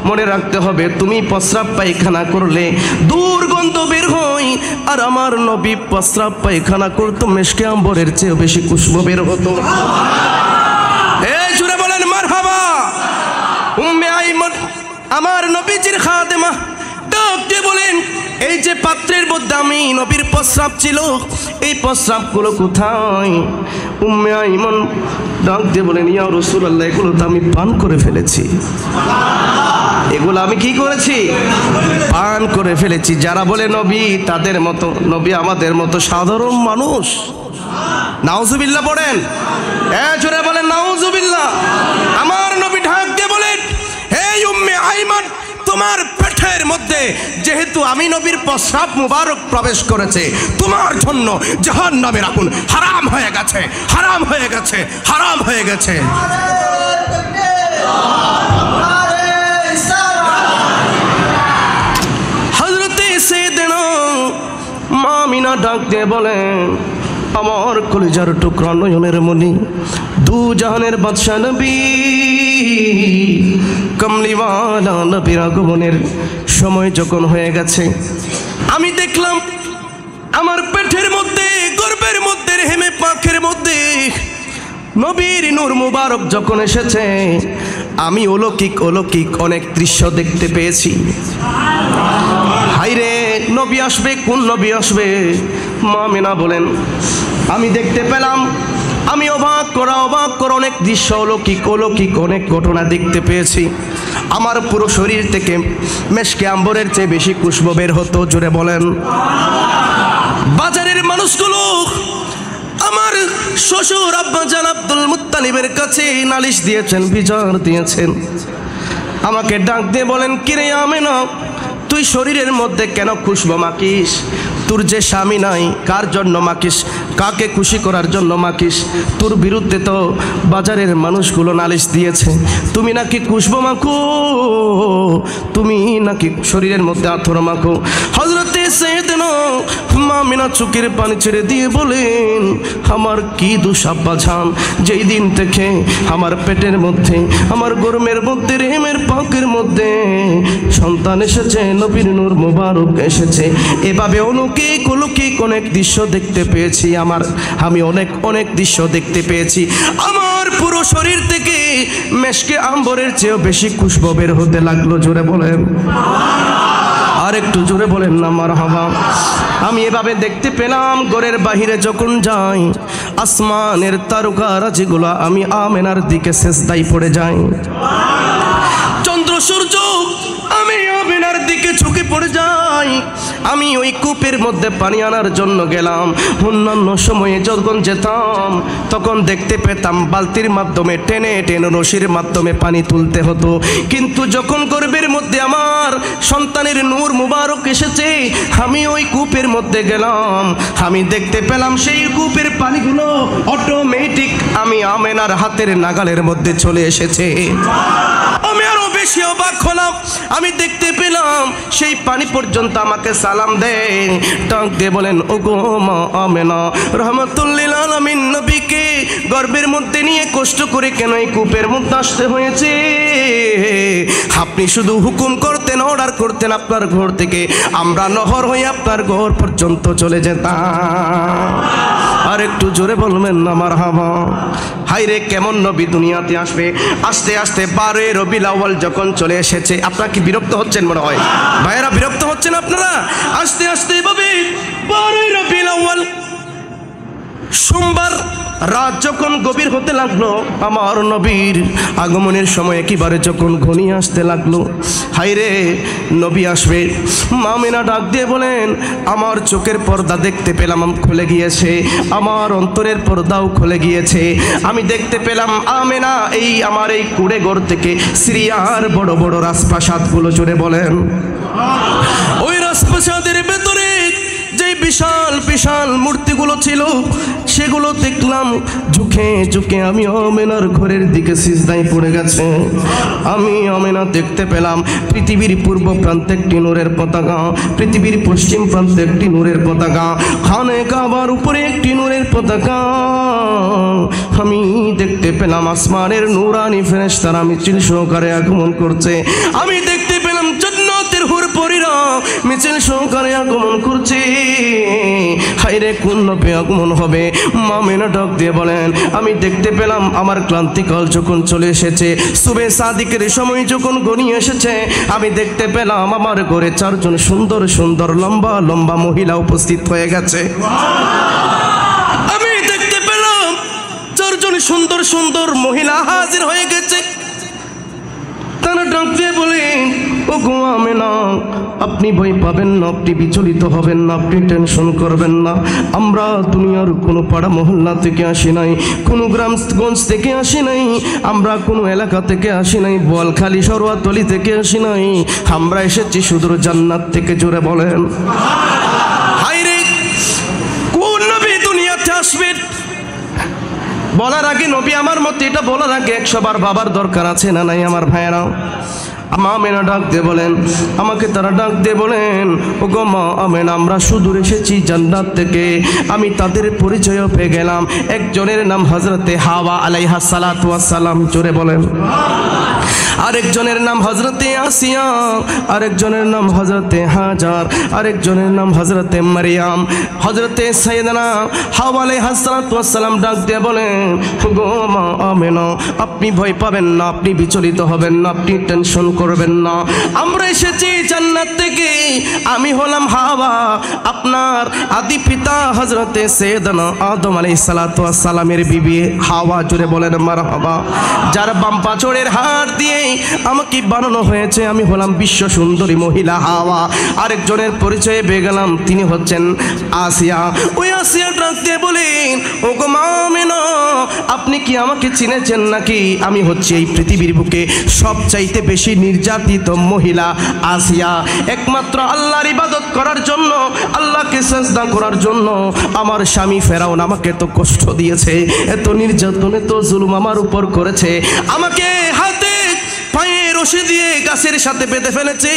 মনে রাখতে হবে, তুমি প্রস্রাব পায়খানা করলে দুর্গন্ধ বের হয়, আর আমার নবী প্রস্রাব পায়খানা করতো মেশকে আম্বরের চেয়ে বেশি খুশবু বের হতো। এই জুড়ে বলেন মারহাবা। উম্মে আইমান আমার নবীজির খাদেমা ডাক দিয়ে বলেন, এই যে পাত্রের মধ্যে আমি নবীর প্রস্রাব ছিল, এই প্রস্রাবগুলো কোথায়? উম্মে আইমান ডাক দিয়ে বলেন, ইয়া রাসূলুল্লাহ, এগুলো তো আমি পান করে ফেলেছি। এগুলো আমি কি করেছি? পান করে ফেলেছি। যারা বলে নবী তাদের মতো, নবী আমাদের মতো সাধারণ মানুষ। নাউজুবিল্লাহ পড়েন, জোরে বলেন নাউজুবিল্লাহ। আমার নবী ঢাক দিয়ে বলেন, এই উম্মে আইমান, তোমার পেটের মধ্যে যেহেতু আমি নবীর প্রস্রাব মুবারক প্রবেশ করেছে, তোমার জন্য জাহান্নামের আগুন হারাম হয়ে গেছে, হারাম হয়ে গেছে, হারাম হয়ে গেছে। হযরতে সাইয়েদনা মা আমিনা ডাক দিয়ে বলেন, আমার কলিজার টুকরা নয়নের মণি, দু জাহানের বাদশা নবী কমলিওয়ালা নবীর আগমনের সময় যখন হয়ে গেছে, আমি দেখলাম আমার পেটের মধ্যে, গর্ভের মধ্যে, রেহেমে পাখের মধ্যে নবীর নূর মুবারক যখন এসেছে, আমি অলৌকিক অলৌকিক অনেক দৃশ্য দেখতে পেয়েছি। হায়রে, নবী আসবে, কোন নবী আসবে? মা আমিনা বলেন, আমি দেখতে পেলাম, আমি অবাক করা অনেক দৃশ্য, অলৌকিক অলৌকিক অনেক ঘটনা দেখতে পেয়েছি। আমার পুরো শরীর থেকে মেশকে আম্বরের চেয়ে বেশি খুশবু বের হতো। জোরে বলেন। বাজারের মানুষগুলো আমার শ্বশুর আব্বাজান আব্দুল মুত্তালিবের কাছে নালিশ দিয়েছেন, বিচার দিয়েছেন। আমাকে ডাক দিয়ে বলেন, কিরে আমিনা, তুই শরীরের মধ্যে কেন খুশবু মাখিস? তোর যে স্বামী নাই, কার জন্য মাখিস? কাকে খুশি করার জন্য মাখিস? তোর বিরুদ্ধে তো বাজারের মানুষগুলো নালিশ দিয়েছে, তুমি নাকি খুশবু মাখো, তুমি নাকি শরীরের মধ্যে আতর মাখো। হযরতে সাইয়েদনা মা আমিনা চোখের পানি ছেড়ে দিয়ে বলেন, আমার কি দোষ আব্বাজান, যেই দিন থেকে আমার পেটের মধ্যে, আমার গর্ভের মধ্যে, রেহেমের পাকের মধ্যে সন্তান এসেছে, নবীর নূর মুবারক এসেছে, এভাবে অলৌকিক অলৌকিক অনেক দৃশ্য দেখতে পেয়েছি। আমি অনেক অনেক দৃশ্য দেখতে পেয়েছি। আমার পুরো শরীর থেকে মেশকে আম্বরের চেয়েও বেশি খুশবু বের হতে লাগলো। জোরে বলেন, আর একটু জোরে বলেন না মারহাবা। আমি এভাবে দেখতে পেলাম, ঘরের বাহিরে যখন যাই, আসমানের তারকারাজিগুলো আমি আমেনার দিকে সেজদায় পড়ে যাই। চন্দ্র সূর্য আমি আমেনার দিকে ঝুঁকে পড়ে যাই। আমি ওই কূপের মধ্যে পানি আনার জন্য গেলাম। অন্যান্য সময়ে যখন যেতাম তখন দেখতে পেতাম বালতির মাধ্যমে টেনে টেনে রশির মাধ্যমে পানি তুলতে হতো, কিন্তু যখন গর্ভের মধ্যে আমার সন্তানের নূর মুবারক এসেছে, আমি ওই কূপের মধ্যে গেলাম। আমি দেখতে পেলাম সেই কূপের পানিগুলো অটোমেটিক আমি আমেনার হাতের নাগালের মধ্যে চলে এসেছে। আমি আরো বেশি অবাক হলাম, আমি দেখতে পেলাম সেই পানি পর্যন্ত আমাকে সালাম দেয়, ডাক দিয়ে বলেন, ওগো মা আমেনা, রহমাতুল্লিল আলামিন নবীকে গর্ভের মধ্যে নিয়ে কষ্ট করে কেন এই কূপের মধ্যে আসতে হয়েছে? আপনি শুধু হুকুম করতেন, অর্ডার করতেন, আপনার ঘর থেকে আমরা নহর হয়ে আপনার ঘর পর্যন্ত চলে যেতাম। আর একটু জোরে বলবেন না মারহাবা। হায়রে, কেমন নবী দুনিয়াতে আসবে। আস্তে আস্তে 12 রবিউল আউয়াল যখন চলে এসেছে, আপনারা কি বিরক্ত হচ্ছেন? মনে হয় ভাইয়েরা বিরক্ত হচ্ছেন আপনারা। আস্তে আস্তে এভাবে 12 রবিউল আউয়াল সোমবার রাত যখন গভীর হতে লাগলো, আমার নবীর আগমনের সময় একেবারে যখন ঘনিয়ে আসতে লাগলো, হায়রে নবী আসবে। মা আমিনা ডাক দিয়ে বলেন, আমার চোখের পর্দা দেখতে পেলাম খুলে গিয়েছে, আমার অন্তরের পর্দাও খুলে গিয়েছে। আমি দেখতে পেলাম আমিনা এই আমার এই কুড়ে ঘর থেকে সিরিয়ার বড় বড় রাজপ্রাসাদগুলো, জুড়ে বলেন, ওই রাজপ্রাসাদের ভেতরে যেই বিশাল বিশাল মূর্তিগুলো ছিল সেগুলো দেখলাম ঝুঁকে ঝুঁকে আমি আমেনার ঘরের দিকে সিজদায় পড়ে গেছে। আমি আমেনা দেখতে পেলাম পৃথিবীর পূর্ব প্রান্তে একটি নূরের পতাকা, পৃথিবীর পশ্চিম প্রান্তে একটি নূরের পতাকা, খানে কাবার উপরে একটি নূরের পতাকা। আমি দেখতে পেলাম আসমানের নূরানি ফেরেশতারা মিছিল সহকারে আগমন করছে। আমি দেখতে পেলাম জান্নাতের হুরপরীরা মিছিল সহকারে আগমন করছে। হায়রে কোন নবী আগমন হবে? মা আমেনা ডাক দিয়ে বলেন, আমি দেখতে পেলাম আমার ক্লান্তিকাল যখন চলে এসেছে, সুবে সাদিকের সময় যখন গনিয়ে এসেছে, আমি দেখতে পেলাম আমার ঘরে 4 জন সুন্দর সুন্দর লম্বা লম্বা মহিলা উপস্থিত হয়ে গেছে। আমি দেখতে পেলাম 4 জন সুন্দর সুন্দর মহিলা হাজির হয়ে গেছে। তারা ডাক দিয়ে বলেন, ও গো আমেনা, আপনি ভয় পাবেন না, আপনি বিচলিত হবেন না, আপনি টেনশন করবেন না। আমরা দুনিয়ার কোনো পাড়া মহল্লা থেকে আসি নাই, কোনো গ্রামগঞ্জ থেকে আসি নাই, আমরা কোনো এলাকা থেকে আসি নাই, বোয়ালখালী সরোয়াতলি থেকে আসি নাই, আমরা এসেছি সুদূর জান্নাত থেকে। জোরে বলেন হায়রে কোন নবী দুনিয়াতে আসবেন? বলার আগে নবী আমার মতে এটা বলার আগে 100 বার বাবার দরকার আছে না নাই আমার ভাইয়েরা? মা আমেনা ডাক দিয়ে বলেন, আমাকে তারা ডাক দিয়ে বলেন, ও গো মা আমেনা, আমরা সুদূর এসেছি জান্নাত থেকে। আমি তাদের পরিচয়ও পেয়ে গেলাম। একজনের নাম হযরতে হাওয়া আলাইহা সালাতু ওয়াস সালাম। জোরে বলেন। আরেকজনের নাম হযরতে আসিয়া, আরেকজনের নাম হযরতে হাজার, আরেকজনের নাম হযরতে মারিয়াম। হযরতে সাইয়েদানা হাওয়া আলাইহা সালাতু ওয়াস সালাম ডাক দিয়ে বলেন, ও গো মা আমেনা, আপনি ভয় পাবেন না, আপনি বিচলিত হবেন না, আপনি টেনশন করবেন না। আমরা এসেছি জান্নাত থেকে। আমি হলাম হাওয়া, আপনার আদি পিতা হযরতে সাইয়েদানা আদম আলাইহিস সালাতু ওয়াস সালামের বিবি হাওয়া। জোরে বলেন মারহাবা। যার বাম পাঁচড়ের হাড় দিয়ে আমাকে বানানো হয়েছে, আমি হলাম বিশ্ব সুন্দরী মহিলা হাওয়া। আরেকজনের পরিচয়ে পেয়ে গেলাম, তিনি হচ্ছেন আসিয়া। ওই আসিয়া ডাক দিয়ে বলেন, ও গো মা আমেনা, আপনি কি আমাকে চিনেছেন নাকি? আমি হচ্ছি এই পৃথিবীর বুকে সবচাইতে বেশি নির্যাতিত মহিলা আসিয়া। একমাত্র আল্লাহর ইবাদত করার জন্য, আল্লাহকে সাজদা করার জন্য আমার স্বামী ফেরাউন আমাকে তো কষ্ট দিয়েছে, এত নির্যাতন, এত জুলুম আমার উপর করেছে। আমাকে হাতে পায়ে রশি দিয়ে গাছের সাথে বেঁধে ফেলেছে,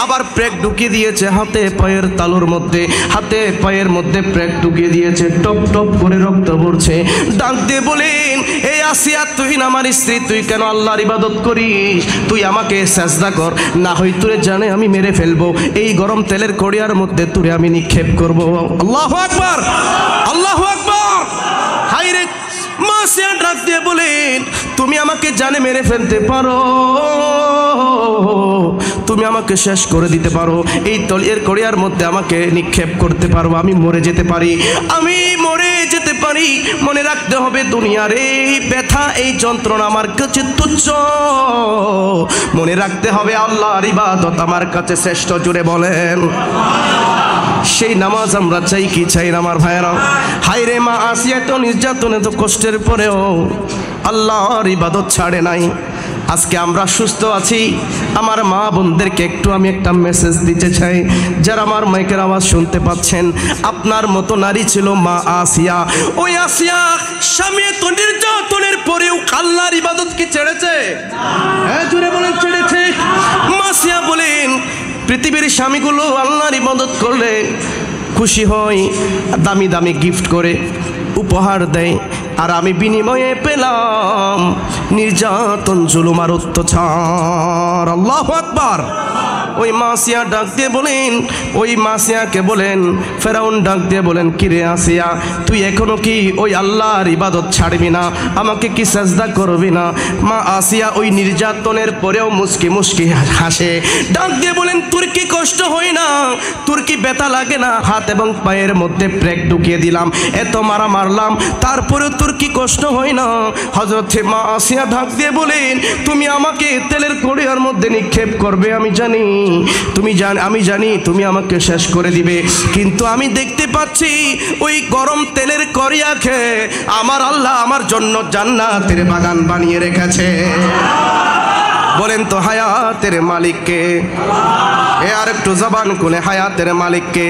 আবার প্রেক ঢুকিয়ে দিয়েছে হাতে পায়ের তালুর মধ্যে, হাতে পায়ের মধ্যে প্রেক ঢুকিয়ে দিয়েছে, টপ টপ করে রক্ত পড়ছে। ডাক দিয়ে বলেন, এই আসিয়া, তুই না আমার স্ত্রী, তুই কেন আল্লাহর ইবাদত করিস? তুই আমাকে সাজদা কর, না হয় তোরে জানে আমি মেরে ফেলবো, এই গরম তেলের কড়িয়ার মধ্যে তোরে আমি নিক্ষেপ করবো। আল্লাহু আকবার, আল্লাহু আকবার। হায়রে মা আসিয়া ডাক দিয়ে বলেন, তুমি আমাকে জানে মেরে ফেলতে পারো, তুমি আমাকে শেষ করে দিতে পারো, এই তলিয়ের কড়িয়ার মধ্যে আমাকে নিক্ষেপ করতে পারো, আমি মরে যেতে পারি, আমি মরে যেতে পারি। মনে রাখতে হবে, দুনিয়ার এই ব্যথা, এই যন্ত্রণা আমার কাছে তুচ্ছ। মনে রাখতে হবে, আল্লাহর ইবাদত আমার কাছে শ্রেষ্ঠ। জুড়ে বলেন। সেই নামাজ আমরা চাই কি চাই না আমার ভাইয়েরা? হায়রে মা আসিয়া তো নির্যাতন, এত কষ্টের পরেও আল্লাহর ইবাদত ছাড়ে নাই। আজকে আমরা সুস্থ আছি, আমার মা বোনদেরকে একটু আমি একটা মেসেজ দিতে চাই। যারা আমার মাইকের আওয়াজ শুনতে পাচ্ছেন, আপনার মতো নারী ছিল মা আসিয়া। ওই আসিয়া স্বামী তো নির্যাতনের পরেও আল্লাহর ইবাদত কি ছেড়েছে? হ্যাঁ, জুড়ে বলেন ছেড়েছে। মা আসিয়া বলেন, পৃথিবীর স্বামীগুলো আল্লাহর ইবাদত করলে খুশি হয়, দামি দামি গিফট করে উপহার দেয়, আর আমি বিনিময়ে পেলাম নির্যাতন, জুলুম আর অত্যাচার। আল্লাহু আকবার। ওই মাসিয়া ডাক দিয়ে বলেন, ওই মাসিয়াকে বলেন, ফেরাউন ডাক দিয়ে বলেন, কিরে আসিয়া, তুই এখনো কি ওই আল্লাহর ইবাদত ছাড়বি না? আমাকে কি সাজদা করবি না? মা আসিয়া ওই নির্যাতনের পরেও মুস্কি মুস্কি হাসে। ডাক দিয়ে বলেন, তোর কি কষ্ট হয় না? তোর কি ব্যথা লাগে না? হাত এবং পায়ের মধ্যে প্রেক ঢুকিয়ে দিলাম, এত মারা মারলাম, তারপরেও তোর কি কষ্ট হয় না? হযরত মা আসিয়া ডাক দিয়ে বলেন, তুমি আমাকে তেলের কড়িয়ার মধ্যে নিক্ষেপ করবে, আমি জানি, আমি জানি তুমি আমাকে শেষ করে দিবে, কিন্তু আমি দেখতে পাচ্ছি ওই গরম তেলের কড়িয়া খেয়ে আমার আল্লাহ আমার জন্য জান্নাতের বাগান বানিয়ে রেখেছে। বলেন তো হায়াতের মালিককে? এ আর একটু জবান খুলে, হায়াতের মালিককে?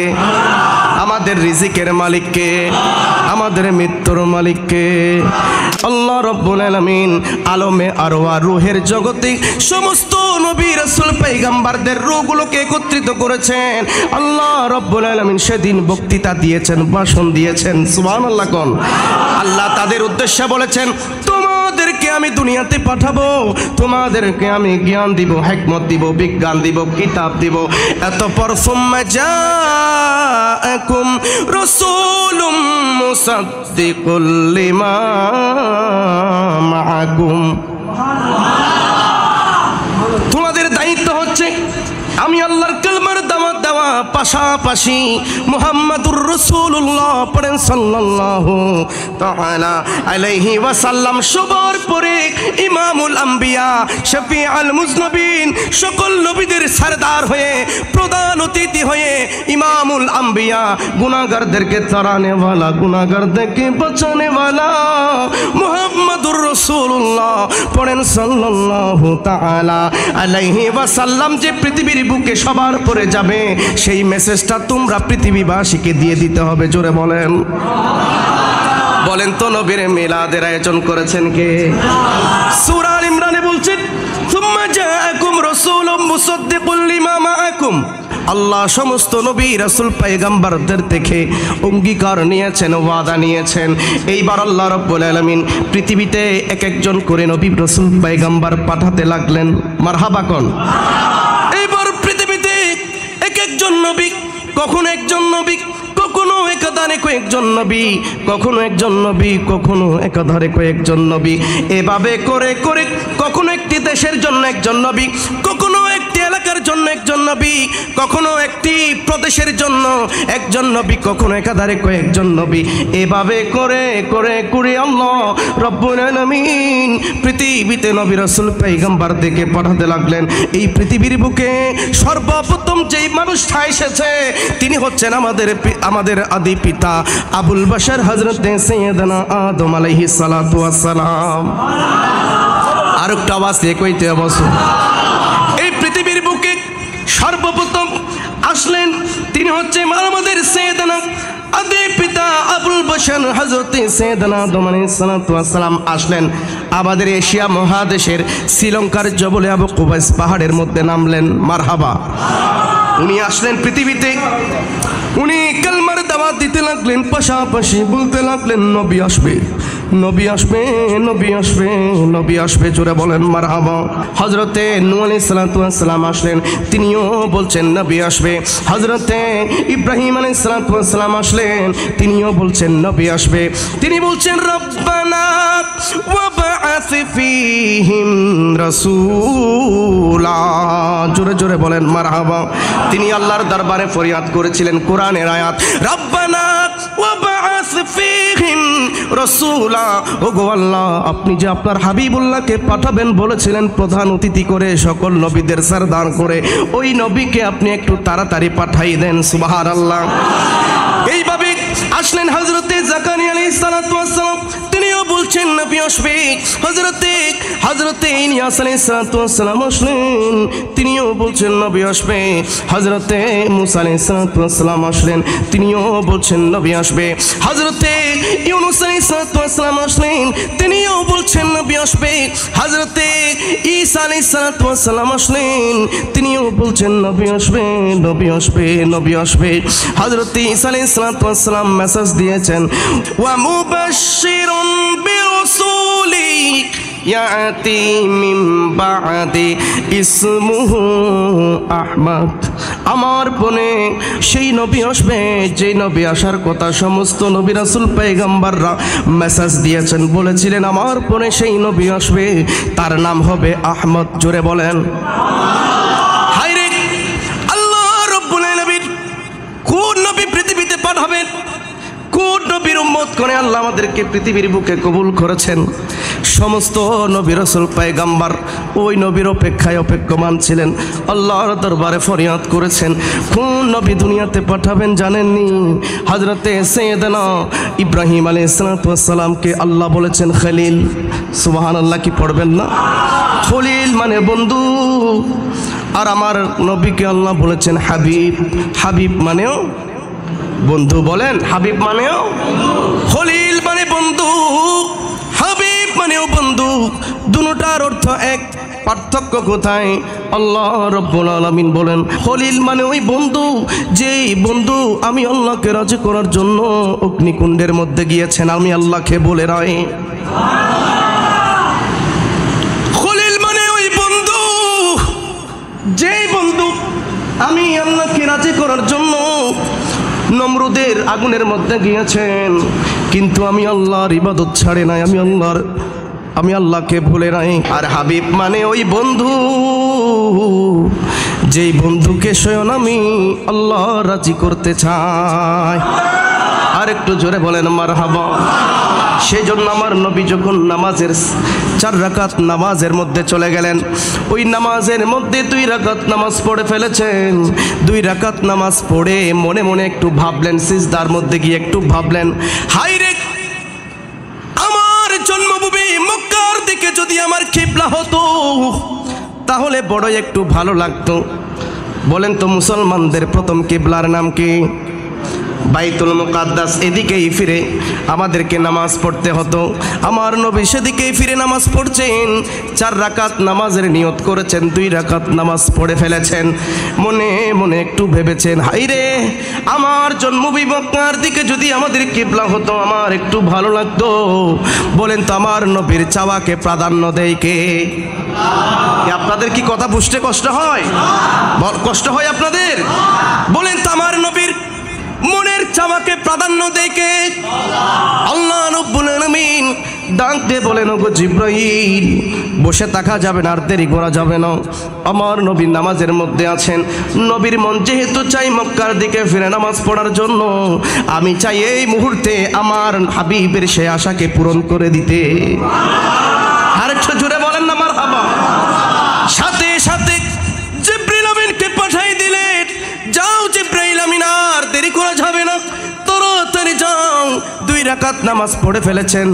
আমাদের রিজিকের মালিক কে? আমাদের মৃত্যুর মালিক কে? আল্লাহ রাব্বুল আলামিন আলমে আরওয়া রূহের জগতে সমস্ত নবী রাসূল পয়গম্বরদের রূহগুলোকে একত্রিত করেছেন। আল্লাহ রাব্বুল আলামিন সেদিন বক্তৃতা দিয়েছেন, ভাষণ দিয়েছেন। সুবহানাল্লাহ কোন। আল্লাহ তাদের উদ্দেশ্যে বলেছেন, তোমাদেরকে আমি দুনিয়াতে পাঠাবো, তোমাদেরকে আমি জ্ঞান দিব, হিকমত দিব, বিজ্ঞান দিব, কিতাব দিব। এতপর সুম্মা জাআকুম রাসূলুম মুসাদ্দিকুল লিমা মাআকুম। তোমাদের দায়িত্ব হচ্ছে আমি আল্লাহর কালমার দাওয়াত দেওয়া, পাশাপাশি মুহাম্মাদুর রাসূলুল্লাহ পড়েন সাল্লাল্লাহু তাআলা আলাইহি ওয়াসাল্লাম। সবার পরে ইমামুল আম্বিয়া, শফিউল মুজনবিন, সকল নবীদের সরদার হয়ে, প্রধান অতিথি হয়ে, ইমামুল আম্বিয়া, গুনাহগারদেরকে তাড়ানে वाला, গুনাহগারদেরকে বাঁচানে वाला মুহাম্মাদুর রাসূলুল্লাহ পড়েন সাল্লাল্লাহু তাআলা আলাইহি ওয়াসাল্লাম যে পৃথিবীর বুকে সবার পরে যাবে, সেই মেসেজটা তোমরা পৃথিবীবাসীকে দিয়ে দিতে হবে। জোরে বলেন, বলেন তো নবীর মিলাদের আয়োজন করেছেন কে? সূরা আল ইমরানে বলছেন, সুম্মা জাআকুম রাসূলুম মুসাদ্দিকুল লিমা মাআকুম। আল্লাহ সমস্ত নবী রাসূল পয়গম্বরদের থেকে অঙ্গীকার নিয়েছেন, ওয়াদা নিয়েছেন। এইবার আল্লাহ রাব্বুল আলামিন পৃথিবীতে এক একজন করে নবী রাসূল পয়গম্বর পাঠাতে লাগলেন। মারহাবা কোন। এইবার পৃথিবীতে এক একজন নবী, কখনো একজন নবী, কখনো একাধারে কয়েকজন নবী, কখনো একজন নবী, কখনো একাধারে কয়েকজন নবী। এভাবে করে করে কখনো একটি দেশের জন্য একজন নবী, কখনো একটি এলাকার জন্য একজন নবী, কখনো একটি প্রদেশের জন্য একজন নবী, কখনো একাধারে কয়েকজন নবী। এভাবে করে করে করে আল্লাহ রব্বুল আলামিন পৃথিবীতে নবী রাসূল পয়গম্বরদেরকে পাঠাতে লাগলেন। এই পৃথিবীর বুকে সর্বপ্রথম যেই মানুষটা এসেছে তিনি হচ্ছেন আমাদের আদি পিতা আবুল বাশার হযরতে সাইয়েদনা আদম আলাইহিস সালাতু ওয়াস সালাম। আর একটা আওয়াজ দিয়ে কইতে অবশ্য এই পৃথিবীর বুকে সর্বপ্রথম আসলেন তিনি হচ্ছে আমাদের সাইয়েদনা আদি পিতা আবুল বাশার হযরতে সাইয়েদনা আদম আলাইহিস সালাতু ওয়াস সালাম আসলেন আমাদের এশিয়া মহাদেশের শ্রীলঙ্কার জবলে আবু কুবাইস পাহাড়ের মধ্যে নামলেন। মারহাবা। উনি আসলেন পৃথিবীতে, উনি কালমার দাওয়াত দিতে লাগলেন, পাশাপাশি বলতে লাগলেন নবী আসবে, নবী আসবে, নবী আসবে, নবী আসবে। জোরে বলেন মারহাবা। হযরতে নূহ আলাইহিস সালাতু ওয়াস সালাম আসলেন, তিনিও বলছেন নবী আসবে। হযরতে ইব্রাহিম আলাইহিস সালাতু ওয়াস সালাম আসলেন, তিনিও বলছেন নবী আসবে। তিনি বলছেন রব্বানা ওয়া বা'আথ ফীহিম রাসূলা। জোরে জোরে বলেন মারহাবা। তিনি আল্লাহর দরবারে ফরিয়াদ করেছিলেন কোরআনের আয়াত, রব্বানা ওয়া বা'আথ ফীহিম রাসূলা। ওগো আল্লাহ, আপনি যে আপনার হাবিবুল্লাহকে পাঠাবেন বলেছিলেন প্রধান অতিথি করে, সকল নবীদের সরদার করে, ওই নবীকে আপনি একটু তাড়াতাড়ি পাঠাই দেন। সুবহানাল্লাহ। এইভাবে আসলেন হযরতে জাকারিয়া আলাইহিস সালাতু ওয়াস সালাম, তিনিও বলছেন নবী আসবে। হযরতে ইলিয়াস আলাইহিস সালাতু ওয়াস সালাম আসলেন, তিনিও বলছেন নবী আসবে। হযরতে মুসা আলাইহিস সালাতু ওয়াস সালাম আসলেন, তিনিও বলছেন নবী আসবে। হযরতে ইউনূস আলাইহিস সালাতু ওয়াস সালাম আসলেন, তিনিও বলছেন নবী আসবে। হযরতে ঈসা আলাইহিস সালাতু ওয়াস সালাম আসলেন, তিনিও বলছেন নবী আসবে, নবী আসবে, নবী আসবে। হযরতে ঈসা আলাইহিস সালাতু ওয়াস সালাম মেসেজ দিয়েছেন, ওয়া মুবাশশিরুন বিরাসূলি ইয়াতি মিন বা'দি ইসমুহু আহমদ। আমার পনে সেই নবী আসবে যে নবী আসার কথা সমস্ত নবী রাসূল পয়গম্বররা মেসেজ দিয়েছেন, বলেছিলেন আমার পনে সেই নবী আসবে, তার নাম হবে আহমদ। জোরে বলেন। হায়রে আল্লাহ রব্বুল আলামিন কোন নবী পৃথিবীতে পাঠাবেন, কোন নবীর উম্মত করে আল্লাহ আমাদেরকে পৃথিবীর বুকে কবুল করেছেন। সমস্ত নবী রাসূল পয়গম্বর ওই নবীর অপেক্ষায় অপেক্ষমান ছিলেন, আল্লাহর দরবারে ফরিয়াদ করেছেন। কোন নবী দুনিয়াতে পাঠাবেন জানেননি? হযরতে সাইয়েদনা ইব্রাহিম আলাইহিস সালাতু ওয়াস সালামকে আল্লাহ বলেছেন খলিল। সুবহানাল্লাহ। কি পড়বেন না? খলিল মানে বন্ধু। আর আমার নবীকে আল্লাহ বলেছেন হাবিব। হাবিব মানেও বন্ধু বলেন, হাবিব মানেও খলিল মানে বন্ধু, হাবিব মানেও বন্ধু, দুটোটার অর্থ এক। পার্থক্য কোথায়? আল্লাহ রাব্বুল আলামিন বলেন খলিল মানে ওই বন্ধু, যেই বন্ধু আমি আল্লাহকে রাজি করার জন্য অগ্নিকুণ্ডের মধ্যে গিয়েছেন, আমি আল্লাহকে বলে রাই। খলিল মানে ওই বন্ধু, যেই বন্ধু আমি আল্লাহকে রাজি করার জন্য নমরুদের আগুনের মধ্যে গিয়েছেন, কিন্তু আমি আল্লাহর ইবাদত ছাড়ে নাই, আমি আল্লাহকে ভুলে নাই। আর হাবিব মানে ওই বন্ধু, যেই বন্ধুকে স্বয়ং আমি আল্লাহ রাজি করতে চাই। আর একটু জোরে বলেন মারহাবা। সেই জন্য আমার নবী যখন নামাজের 4 রাকাত নামাজের মধ্যে চলে গেলেন, ওই নামাজের মধ্যে 2 রাকাত নামাজ পড়ে ফেলেছেন। 2 রাকাত নামাজ পড়ে মনে মনে একটু ভাবলেন, সিজদার মধ্যে গিয়ে একটু ভাবলেন, হাই রে, আমার জন্মভূমি মক্কার দিকে যদি আমার কিবলা হতো তাহলে বড় একটু ভালো লাগতো। বলেন তো মুসলমানদের প্রথম কিবলার নাম কি? বাইতুল মুকাদ্দাস। এদিকেই ফিরে আমাদেরকে নামাজ পড়তে হতো। আমার নবী সেদিকেই ফিরে নামাজ পড়ছেন। 4 রাকাত নামাজের নিয়ত করেছেন, 2 রাকাত নামাজ পড়ে ফেলেছেন। মনে মনে একটু ভেবেছেন, হাইরে আমার জন্মভূমি মক্কার দিকে যদি আমাদের কিবলা হতো আমার একটু ভালো লাগতো। বলেন তো আমার নবীর চাওয়াকে প্রাধান্য দেয় কে? আপনাদের কি কথা বুঝতে কষ্ট হয়? কষ্ট হয় আপনাদের? বলেন তো আমার নবীর মনের চাওয়াকে প্রাধান্য দেয় কে? আল্লাহ রাব্বুল আলামিন ডাক দিয়ে বলেন, ওগো জিবরাইল, বসে থাকা যাবে না, আর দেরি করা যাবে না। আমার নবী নামাজের মধ্যে আছেন। নবীর মন যেহেতু চাই মক্কার দিকে ফিরে নামাজ পড়ার জন্য, আমি চাই এই মুহূর্তে আমার হাবিবের সে আশাকে পূরণ করে দিতে। আর একটু জোরে বলেন না মারহাবা। সাথে সাথে জিবরিল আমিনকে পাঠাই দিলেন, যাও জিবরাইল আমিন, আর দেরি করা যাবে না, তাড়াতাড়ি যাও। 2 রাকাত নামাজ পড়ে ফেলেছেন।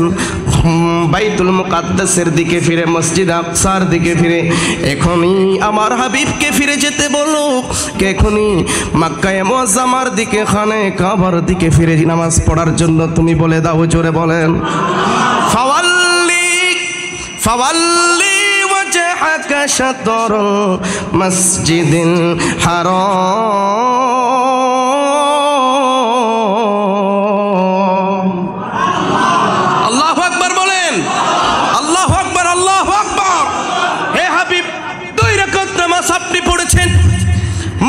বাইতুল মুকাদ্দাসের দিকে ফিরে, মসজিদ আকসার দিকে ফিরে, এখনই আমার হাবিবকে ফিরে যেতে বলো। এখনই মক্কায়ে মুআজ্জামার দিকে, খানে কাবার দিকে ফিরে নামাজ পড়ার জন্য তুমি বলে দাও। জোরে বলেন, ফাওয়াল্লি ওয়াজহাকা শাতর মসজিদিল হারাম। আল্লাহু আকবার বলেন, আল্লাহু আকবার, আল্লাহু আকবার। হে হাবিব, 2 রাকাত নামাজ আপনি পড়েছেন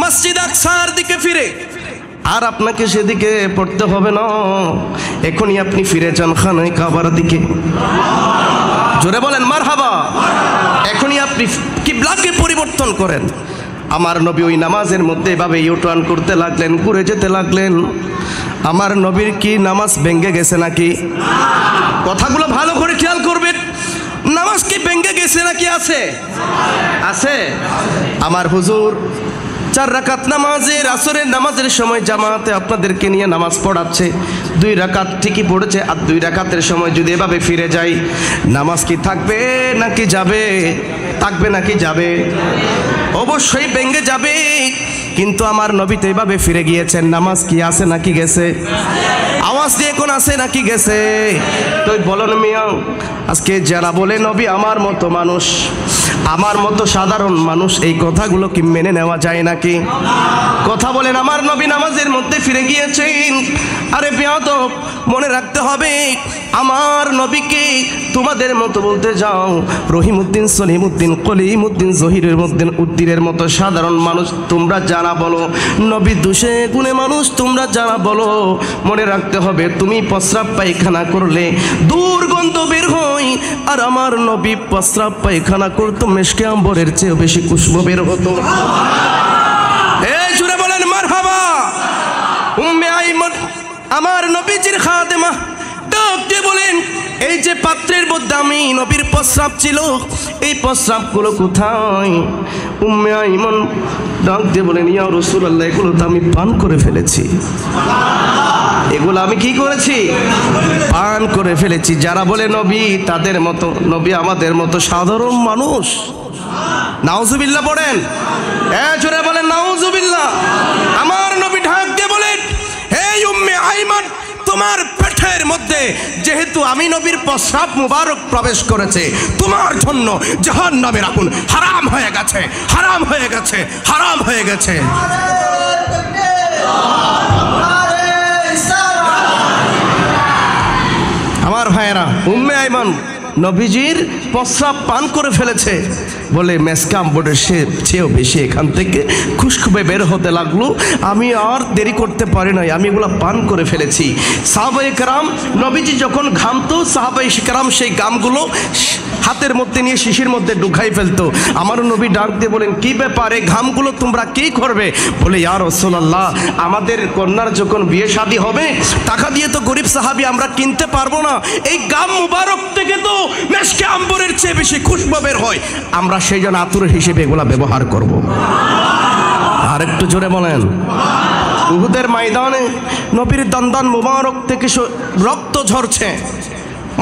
মসজিদ আকসার দিকে ফিরে, আর আপনাকে সেদিকে পড়তে হবে না। এখনই আপনি ফিরে যান খানে কাবার দিকে। জোরে বলেন মারহাবা। এখনই আপনি কিবলাকে পরিবর্তন করেন। আমার নবী ওই নামাজের মধ্যে এভাবে ইউটার্ন করতে লাগলেন, ঘুরে যেতে লাগলেন। আমার নবীর কি নামাজ ভেঙে গেছে নাকি? কথাগুলো ভালো করে খেয়াল করবেন। নামাজ কি ভেঙে গেছে নাকি আছে? আছে। আমার হুজুর 4 রাকাত নামাজের আসরের নামাজের সময় জামাতে আপনাদেরকে নিয়ে নামাজ পড়াচ্ছে। 2 রাকাত ঠিকই পড়েছে, আর 2 রাকাতের সময় যদি এভাবে ফিরে যাই, নামাজ কি থাকবে নাকি যাবে? থাকবে নাকি যাবে? অবশ্যই ভেঙে যাবে। কিন্তু আমার নবী তো এভাবে ফিরে গিয়েছেন, নামাজ কি আছে নাকি গেছে? আওয়াজ দিয়ে কোন আছে নাকি গেছে? তো বলেন মিয়া, আজকে যারা বলে নবী আমার মতো মানুষ, আমার মতো সাধারণ মানুষ, এই কথাগুলো কি মেনে নেওয়া যায় নাকি? কথা বলেন। আমার নবী নামাজের মধ্যে ফিরে গিয়েছেন। আরে বেয়াদব, মনে রাখতে হবে আমার নবীকে তোমাদের মতো বলতে যাও রহিমউদ্দিন, সলিমউদ্দিন, কলিমউদ্দিন, জহিরুল উদ্দিনের মতো সাধারণ মানুষ তোমরা যারা বলো, নবী দোষে গুণে মানুষ তোমরা যারা বলো, মনে রাখতে হবে তুমি প্রস্রাব পায়খানা করলে দুর্গন্ধ বের হয়, আর আমার নবী প্রস্রাব পায়খানা করতো মেশকে আম্বরের চেয়ে বেশি খুশবু বের হতো। এই জুড়ে বলেন মারহাবা। উম্মে আইমান আমার নবীজির খাদেমা ডাকতে বলেন, এই যে পাত্রের মধ্যে আমি নবীর প্রস্রাব ছিল, এই প্রস্রাবগুলো কোথায়? উম্মে আইমান ডাক দিয়ে বলেন, ইয়া রাসূলুল্লাহ, এগুলো তো আমি পান করে ফেলেছি। এগুলো আমি কি করেছি? পান করে ফেলেছি। যারা বলে নবী তাদের মতো, নবী আমাদের মতো সাধারণ মানুষ। নাউজুবিল্লাহ পড়েন। জোরে বলেন নাউজুবিল্লাহ। আমার নবী ঢাক দিয়ে বলেন, হে যেহেতু আমি নবীর প্রস্রাব মুবারক প্রবেশ করেছে, তোমার জন্য জাহান্নামের আগুন হারাম হয়ে গেছে, হারাম হয়ে গেছে, হারাম হয়ে গেছে। আমার ভাইয়েরা, উম্মে আইমান নবীজির প্রস্রাব পান করে ফেলেছে বলে মেসকাম বোর্ডের সে চেয়েও বেশি এখান থেকে খুশখুবে বের হতে লাগলো। আমি আর দেরি করতে পারি নাই, আমি এগুলো পান করে ফেলেছি। সাহাবায়ে কেরাম, নবীজি যখন ঘামতো সাহাবায়ে কেরাম সেই ঘামগুলো হাতের মধ্যে নিয়ে শিশির মধ্যে ঢুকাই ফেলতো। আমার নবী ডাক দিয়ে বলেন, কি ব্যাপারে ঘামগুলো তোমরা কি করবে? বলে, ইয়া রাসূলুল্লাহ, আমাদের কন্যার যখন বিয়ে শাদী হবে, টাকা দিয়ে তো গরিব সাহাবী আমরা কিনতে পারবো না, এই ঘাম মুবারক থেকে তো মেশকে আম্বরের চেয়ে বেশি খুশবু বের হয়, আমরা সেই জন্য আতুর হিসেবে এগুলা ব্যবহার করব। আর একটু জোরে বলেন। উহুদের ময়দানে নবীর দন্দন মুবারক থেকে রক্ত ঝরছে।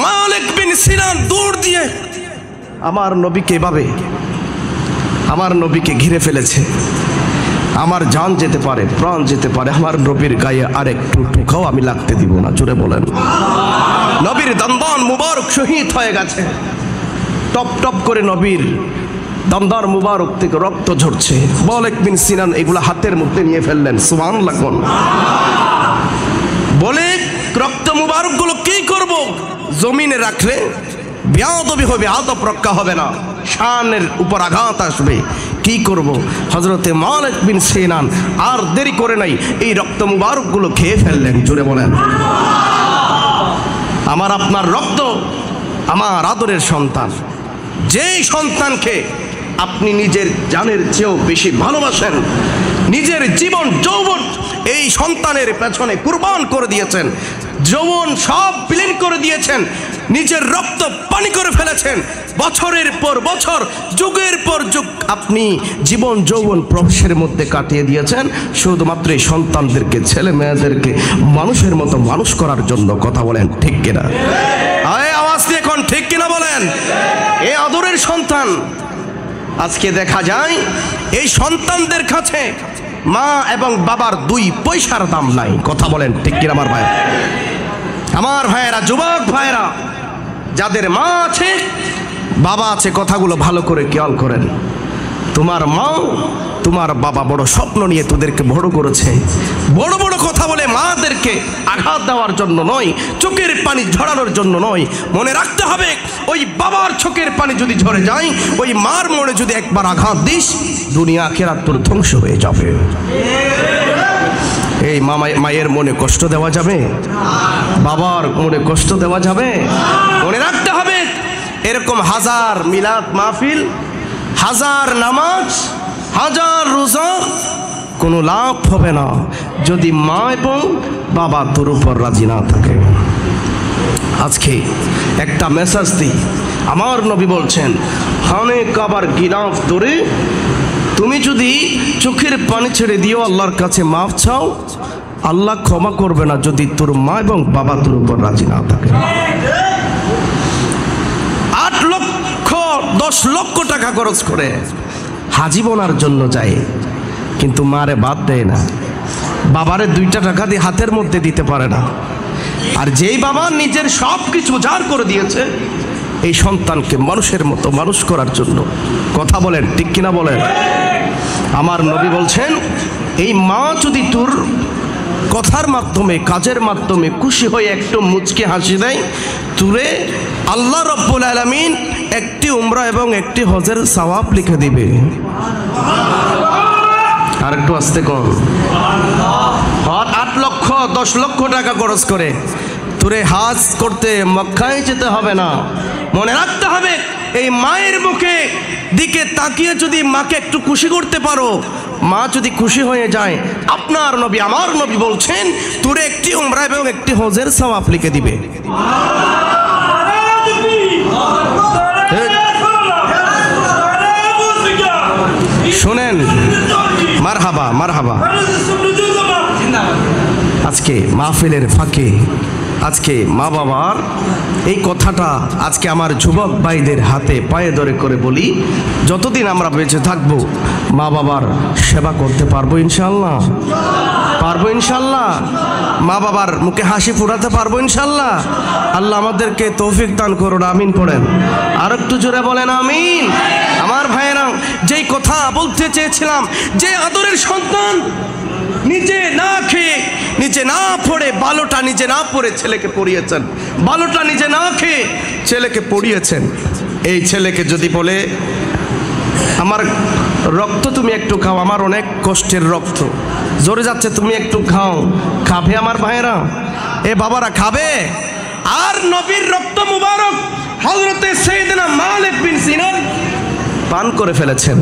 মালিক বিন সিনান দৌড় দিয়ে আমার নবীকে এভাবে আমার নবীকে ঘিরে ফেলেছে। আমার জান যেতে পারে, প্রাণ যেতে পারে, আমার নবীর গায়ে আরেকটু টুকাও আমি লাগতে দিব না। জোরে বলেন। নবীর দন্দন মুবারক শহীদ হয়ে গেছে। টপ টপ করে নবীর দমদার মুবারক থেকে রক্ত ঝরছে। মালিক বিন সিনান এগুলো হাতের মধ্যে নিয়ে ফেললেন। সুবহানাল্লাহ। বলে, রক্ত মুবারক গুলো কি করব? জমিনে রাখলে বেয়াদবি হবে, আদব রক্ষা হবে না, শানের উপর আঘাত আসবে, কি করব? হযরতে মালিক বিন সিনান আর দেরি করে নাই, এই রক্ত মুবারক গুলো খেয়ে ফেললেন। জোরে বলেন। আমার আপনার রক্ত আমার আদরের সন্তান, যেই সন্তানকে আপনি নিজের জানের চেয়েও বেশি ভালোবাসেন, নিজের জীবন যৌবন এই সন্তানের পেছনে কুরবান করে দিয়েছেন, যৌবন সব বিলীন করে দিয়েছেন, নিজের রক্ত পানি করে ফেলেছেন, বছরের পর বছর, যুগের পর যুগ আপনি জীবন যৌবন প্রবেশের মধ্যে কাটিয়ে দিয়েছেন শুধুমাত্র এই সন্তানদেরকে, ছেলে মেয়েদেরকে মানুষের মতো মানুষ করার জন্য। কথা বলেন ঠিক কিনা? আওয়াজ দিয়ে এখন ঠিক কিনা বলেন। এই আদরের সন্তান, আজকে দেখা যায় এই সন্তানদের কাছে মা এবং বাবার 2 পয়সার দাম নাই। কথা বলেন ঠিক কিনা আমার ভাই? আমার ভাইয়েরা, যুবক ভাইয়েরা, যাদের মা আছে বাবা আছে, কথাগুলো ভালো করে খেয়াল করেন। তোমার মা তোমার বাবা বড় স্বপ্ন নিয়ে তোদেরকে বড় করেছে, বড় বড় কথা বলে মাদেরকে আঘাত দেওয়ার জন্য নয়, চোখের পানি ঝরানোর জন্য নয়। মনে রাখতে হবে, ওই বাবার চোখের পানি যদি ঝরে যায়, ওই মার মনে যদি একবার আঘাত দিস, দুনিয়া আখিরাত তোর ধ্বংস হয়ে যাবে। এই মায়ের মনে কষ্ট দেওয়া যাবে? বাবার মনে কষ্ট দেওয়া যাবে? মনে রাখতে হবে, এরকম হাজার মিলাদ মাহফিল, হাজার নামাজ, হাজার রোজা, কোনো লাভ হবে না যদি মা এবং বাবা তোর উপর রাজি না থাকে। আজকে একটা মেসেজ দিই, আমার নবী বলছেন, হানে কাবার গিলাফ ধরে তুমি যদি চোখের পানি ছেড়ে দিও, আল্লাহর কাছে মাফ চাও, আল্লাহ ক্ষমা করবে না যদি তোর মা এবং বাবা তোর উপর রাজি না থাকে। 8 লক্ষ 10 লক্ষ টাকা খরচ করে হাজি বোনার জন্য যায়, কিন্তু মারে বাদ দেয় না, বাবারে 2টা টাকা দিয়ে হাতের মধ্যে দিতে পারে না। আর যেই বাবা নিজের সব কিছু উজাড় করে দিয়েছে এই সন্তানকে মানুষের মতো মানুষ করার জন্য। কথা বলেন ঠিক কিনা বলেন? আমার নবী বলছেন, এই মা যদি তোর কথার মাধ্যমে, কাজের মাধ্যমে খুশি হয়ে একটু মুচকি হাসি দেয়, তুরে আল্লাহ রাব্বুল আলামিন একটি উমরা এবং একটি হজের সওয়াব লিখে দিবে। আর একটু আস্তে কর। 8 লক্ষ 10 লক্ষ টাকা খরচ করে তোরে হাজ করতে মক্কায় যেতে হবে না। মনে রাখতে হবে, এই মায়ের মুখে দিকে তাকিয়ে যদি মাকে একটু খুশি করতে পারো, মা যদি খুশি হয়ে যায়, আপনার নবী, আমার নবী বলছেন, তোরে একটি উমরা এবং একটি হজের সওয়াব লিখে দিবে। শুনেন, মারহাবা মারহাবা। আজকে মাহফিলের ফাঁকে আজকে মা বাবার এই কথাটা আজকে আমার যুবক ভাইদের হাতে পায়ে ধরে করে বলি, যতদিন আমরা বেঁচে থাকবো মা বাবার সেবা করতে পারবো ইনশাল্লাহ, পারবো ইনশাল্লাহ, মা বাবার মুখে হাসি ফুরাতে পারবো ইনশাল্লাহ। আল্লাহ আমাদেরকে তৌফিক দান করুন, আমিন পড়েন, আর একটু জোরে বলেন আমিন। আমার ভাইয়েরা, যেই কথা বলতে চেয়েছিলাম, যে আদরের সন্তান নিজে না খেয়ে, নিজে না পড়ে, বালোটা নিজে না পড়ে ছেলেকে পড়িয়েছেন, বালোটা নিজে না খেয়ে ছেলেকে পড়িয়েছেন, এই ছেলেকে যদি বলে আমার রক্ত তুমি একটু খাও, আমার অনেক কষ্টের রক্ত জোরে যাচ্ছে, তুমি একটু খাও, খাবে আমার ভাইয়েরা? এ বাবারা খাবে? আর নবীর রক্ত মুবারক হযরতে সাইয়েদনা মালিক বিন সিনান পান করে ফেলেছেন।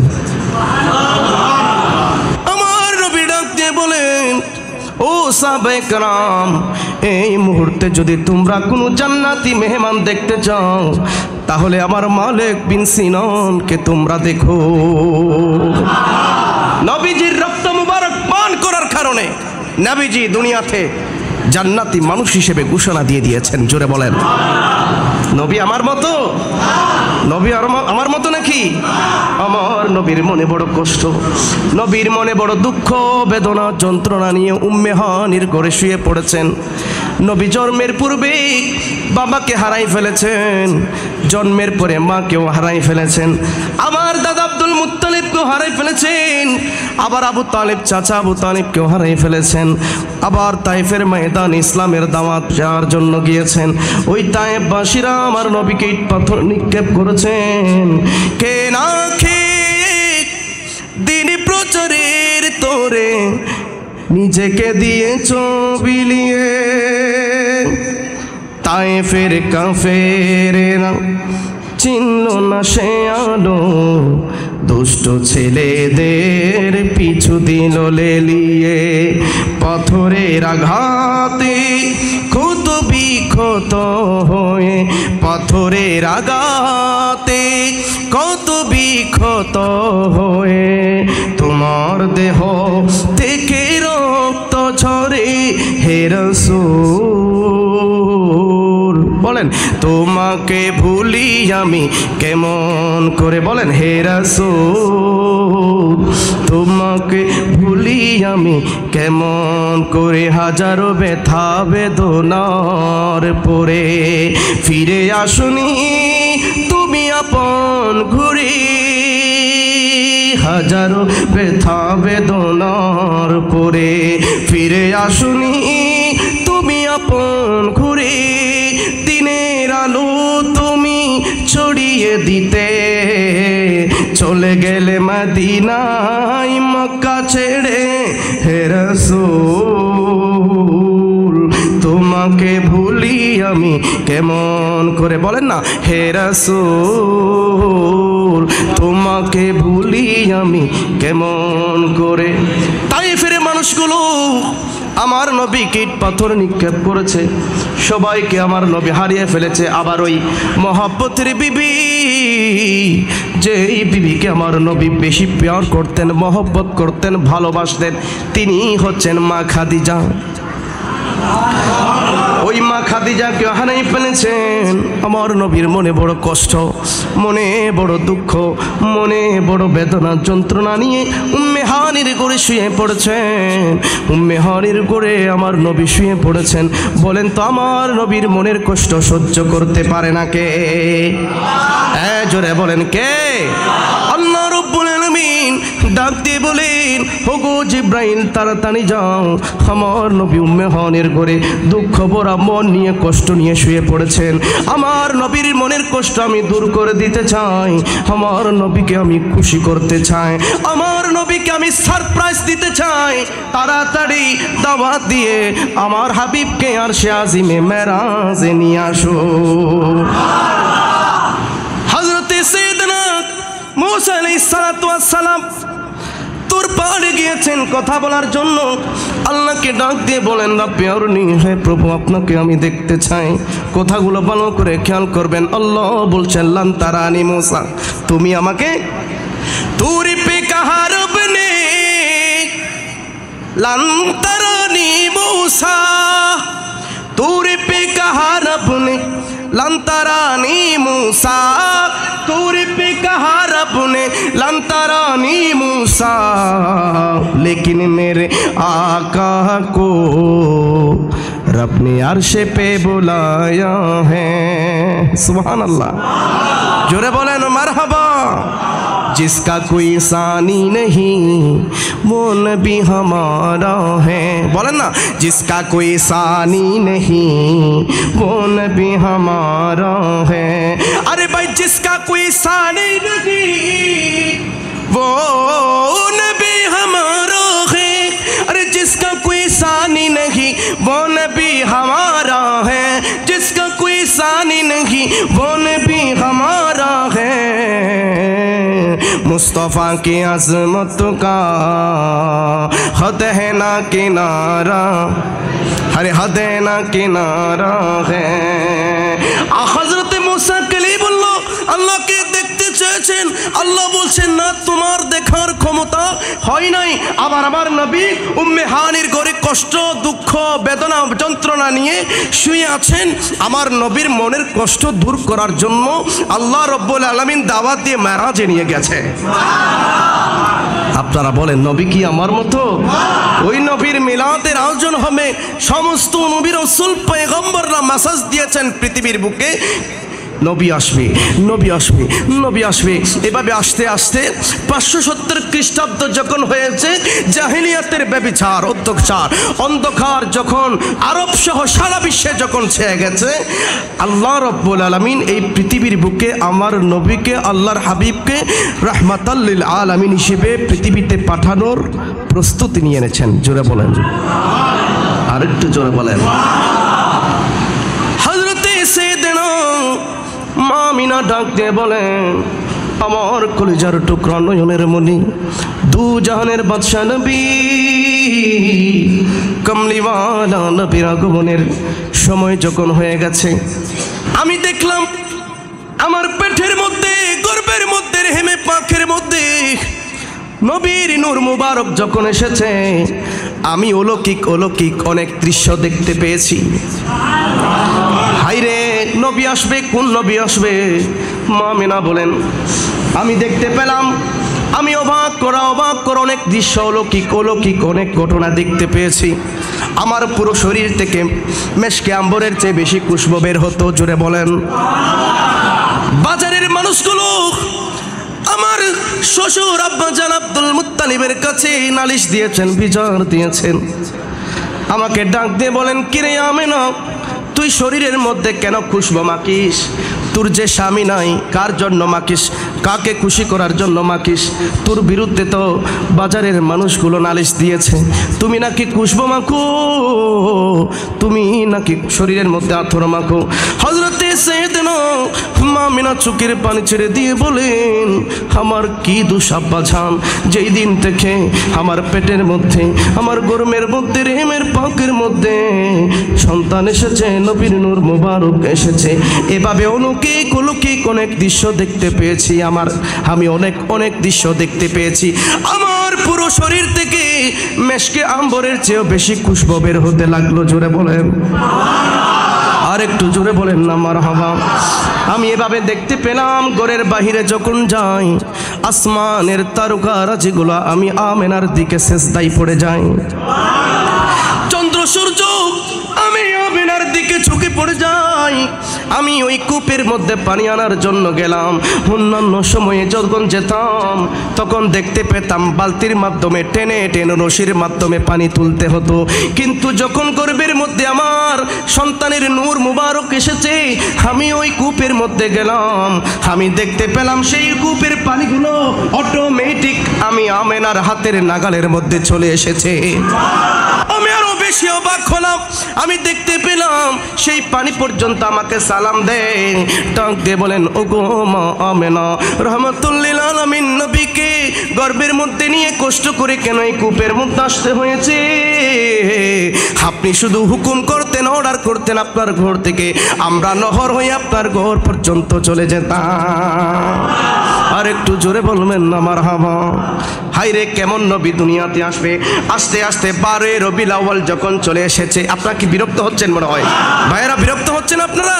আমার নবী ডাক দিয়ে বলেন, ও সাহাবায়ে কেরাম, এই মুহূর্তে যদি তোমরা কোনো জান্নাতি মেহমান দেখতে চাও, তাহলে আমার মালিক বিন সিনানকে তোমরা দেখো। নবীজির রক্ত মুবারক পান করার কারণে নবীজি দুনিয়াতে জান্নাতি মানুষ হিসেবে ঘোষণা দিয়ে দিয়েছেন। জোরে বলেন, নবী আমার মতো? নবী আমার মতো নাকি? আমার নবীর মনে বড় কষ্ট, নবীর মনে বড় দুঃখ বেদনা যন্ত্রণা নিয়ে উম্মে হানির ঘরে শুয়ে পড়েছেন। নবী জন্মের পূর্বে বাবাকে হারাই ফেলেছেন, জন্মের পরে মাকেও হারাই ফেলেছেন, আমার দাদা আব্দুল মুত্তালিবকেও হারাই ফেলেছেন, আবার আবু তালিব চাচা আবু তালিবকেও হারাই ফেলেছেন, আবার তাইফের ময়দান ইসলামের দাওয়াত দেওয়ার জন্য গিয়েছেন। ওই তাইফবাসীরা আমার নবীকে ইট পাথর নিক্ষেপ করেছেন। কে না খেয়ে দিন প্রচারের তোরে নিজেকে দিয়েছ বিলিয়ে, তাইফের কাফেরেরা চিনল না সে আলো, দুষ্ট ছেলেদের পিছু দিল লেলিয়ে, পাথরের আঘাতে ক্ষত বিক্ষত হয়ে, পাথরের আঘাতে কত বিক্ষত হয়ে, তোমার দেহ থেকে রক্ত ঝরে হে রাসূল। বলেন, তোমাকে ভুলি আমি কেমন করে, বলেন হে রাসূল, তোমাকে ভুলি আমি কেমন করে, হাজারো ব্যথা বেদনার পরে ফিরে আসুনি তুমি আপন ঘুরে, হাজারো ব্যথা বেদনার পরে ফিরে আসুনি তুমি আপন ঘুরে, দিনের আলো তুমি ছড়িয়ে দিতে চলে গেলে মদিনায় মক্কা ছেড়ে হে রাসূল, তোমাকে ভুলি আমি কেমন করে, বলেন না হে রাসূল, তোমাকে ভুলি আমি কেমন করে। তাইফের মানুষগুলো আমার নবী ইট পাথর নিক্ষেপ করেছে, সবাইকে আমার নবী হারিয়ে ফেলেছে। আবার ওই মহব্বতের বিবি, যেই বিবিকে আমার নবী বেশি প্যার করতেন, মহব্বত করতেন, ভালোবাসতেন, তিনি হচ্ছেন মা খাদিজা। ওই মা খাদিজাকে হারাই ফেলেছেন। আমার নবীর মনে বড় কষ্ট, মনে বড় দুঃখ, মনে বড় বেদনা যন্ত্রণা নিয়ে উম্মে হানির ঘরে শুয়ে পড়েছেন। উম্মে হানির ঘরে আমার নবী শুয়ে পড়েছেন। বলেন তো আমার নবীর মনের কষ্ট সহ্য করতে পারে না কে? জোরে বলেন কে? আল্লাহ রাব্বুল আলামিন ডাক দিয়ে বলেন, ওগো জিব্রাইল তাড়াতাড়ি যাও, আমার নবী উম্মে হানির ঘরে দুঃখ ভরা মন নিয়ে কষ্ট নিয়ে শুয়ে পড়েছেন। আমার নবীর মনের কষ্ট আমি দূর করে দিতে চাই, আমার নবীকে আমি খুশি করতে চাই, আমার নবীকে আমি সারপ্রাইজ দিতে চাই। তাড়াতাড়ি দাওয়াত দিয়ে আমার হাবিবকে আরশে আজিমে মেরাজে নিয়ে আসো। হযরতে সাইয়েদনা মুসা আলাইহিস সালাতু ওয়াস সালাম তোর পাড়ে গিয়েছেন কথা বলার জন্য। আল্লাহকে ডাক দিয়ে বলেন, রাব্বি আরনি, হে প্রভু আপনাকে আমি দেখতে চাই। কথাগুলো ভালো করে খেয়াল করবেন। আল্লাহ বলছেন, লান তারানি মুসা, তুমি আমাকে তুরি পে কাহা রব নে, লান তারানি মুসা তুরি পে लंतरानी मूसा तूर पे कहा रब ने लंतरानी मूसा, लेकिन मेरे आका को रब ने अर्शे पे बुलाया है। सुभान अल्लाह, जोरे बोले न मरहबा। जिसका कोई सानी नहीं वो नबी हमारा है। बोले ना, जिसका कोई सानी नहीं वो नबी हमारा है। अरे भाई जिसका कोई सानी नहीं वो नबी हमारा है। अरे जिसका कोई सानी नहीं वो नबी हमारा है। जिसका कोई सानी नहीं वो नबी हमारा है। मुस्तफ़ा की अज़मत का हद है ना किनारा, अरे हद है ना किनारा है। हज़रत मूसा कलीमुल्लाह अल्लाह के দেখতে চেয়েছেন, আল্লাহ বলছেন না তোমার দেখার ক্ষমতা হয় নাই। আবার আমার নবী উম্মে হানির ঘরে কষ্ট দুঃখ বেদনা যন্ত্রণা নিয়ে শুয়ে আছেন। আমার নবীর মনের কষ্ট দূর করার জন্য আল্লাহ রব্বুল আলামিন দাওয়াত দিয়ে মেরাজে নিয়ে গেছে। আপনারা বলেন নবী কি আমার মতো? ওই নবীর মিলাদের আয়োজন হবে। সমস্ত নবী রাসূল পয়গম্বররা মেসেজ দিয়েছেন পৃথিবীর বুকে নবী আসবে, নবী আসবে, নবী আসবে। এভাবে আস্তে আস্তে 570 খ্রিস্টাব্দ যখন হয়েছে, জাহিলিয়াতের ব্যভিচার অত্যাচার অন্ধকার যখন আরব সহ সারা বিশ্বে যখন ছেয়ে গেছে, আল্লাহ রব্বুল আলামিন এই পৃথিবীর বুকে আমার নবীকে, আল্লাহর হাবিবকে রাহমাতাল লিল আলামিন হিসেবে পৃথিবীতে পাঠানোর প্রস্তুতি নিয়ে এনেছেন। জোরে বলেন, আরেকটু জোরে বলেন। হযরতে সাইয়েদনা মা আমিনা ডাক দিয়ে বলেন, আমার কলিজার টুকরা নয়নের মনি দু জাহানের বাদশা নবী কমলিওয়ালা নবীর আগমনের সময় যখন হয়ে গেছে, আমি দেখলাম আমার পেটের মধ্যে গর্ভের মধ্যে হেমে পাখের মধ্যে নবীর নূর মুবারক যখন এসেছে, আমি অলৌকিক অলৌকিক অনেক দৃশ্য দেখতে পেয়েছি। হাইরে নবী আসবে, কোন নবী আসবে? মা আমিনা বলেন, আমি দেখতে পেলাম, আমি অবাক করা অনেক দৃশ্য অলৌকিক অলৌকিক অনেক ঘটনা দেখতে পেয়েছি। আমার পুরো শরীর থেকে মেশকে আম্বরের চেয়ে বেশি খুশবু বের হতো। জোরে বলেন। বাজারের মানুষগুলো আমার শ্বশুর আব্বাজান আব্দুল মুত্তালিবের কাছে নালিশ দিয়েছেন, বিচার দিয়েছেন। আমাকে ডাক দিয়ে বলেন, কিরে আমেনা তুই শরীরের মধ্যে কেন খুশবু মাখিস? তোর যে স্বামী নাই, কার জন্য মাখিস? কাকে খুশি করার জন্য মাখিস? তোর বিরুদ্ধে তো বাজারের মানুষগুলো নালিশ দিয়েছে, তুমি নাকি খুশবু মাখো, তুমি নাকি শরীরের মধ্যে আতর মাখো। হযরতে সাইয়েদনা মা আমিনা চোখের পানি ছেড়ে দিয়ে বলেন, আমার কি দোষ আব্বাজান, যেই দিন থেকে আমার পেটের মধ্যে আমার গর্ভের মধ্যে রেহেমের পাকের মধ্যে সন্তান এসেছে, নবীর নূর মুবারক এসেছে, এভাবে অলৌকিক অলৌকিক অনেক দৃশ্য দেখতে পেয়েছি। আমি অনেক অনেক দৃশ্য দেখতে পেয়েছি। আমার পুরো শরীর থেকে মেশকে আম্বরের চেয়েও বেশি খুশবু বের হতে লাগলো। জোরে বলেন, আর একটু জোরে বলেন না মারহাবা। আমি এভাবে দেখতে পেলাম, ঘরের বাহিরে যখন যাই আসমানের তারকারাজিগুলো আমি আমেনার দিকে সেজদায় পড়ে যাই। চন্দ্র সূর্য আমি আমেনার দিকে ঝুঁকে পড়ে যাই। আমি ওই কূপের মধ্যে পানি আনার জন্য গেলাম। অন্যান্য সময়ে যখন যেতাম তখন দেখতে পেতাম বালতির মাধ্যমে টেনে টেনে রশির মাধ্যমে পানি তুলতে হতো, কিন্তু যখন গর্ভের মধ্যে আমার সন্তানের নূর মুবারক এসেছে, আমি ওই কূপের মধ্যে গেলাম। আমি দেখতে পেলাম সেই কূপের পানিগুলো অটোমেটিক আমি আমেনার হাতের নাগালের মধ্যে চলে এসেছে। আমি আরো বেশি অবাক হলাম, আমি দেখতে পেলাম সেই পানি পর্যন্ত আমাকে সালাম দেয়, ডাক দিয়ে বলেন, ওগো মা আমেনা রাহমাতুল লিল আলামিন নবীকে গর্ভের মধ্যে নিয়ে কষ্ট করে কেন এই কূপের মধ্যে আসতে হয়েছে? আপনি শুধু হুকুম করতেন, অর্ডার করতেন, আপনার ঘর থেকে আমরা নহর হয়ে আপনার ঘর পর্যন্ত চলে যেতাম। আর একটু জোরে বলবেন না মারহাবা। হায়রে কেমন নবী দুনিয়াতে আসবে। আস্তে আস্তে 12 রবিউল আউয়াল যখন চলে এসেছে, আপনারা কি বিরক্ত হচ্ছেন মনে হয়? ভাইয়েরা বিরক্ত হচ্ছেন আপনারা?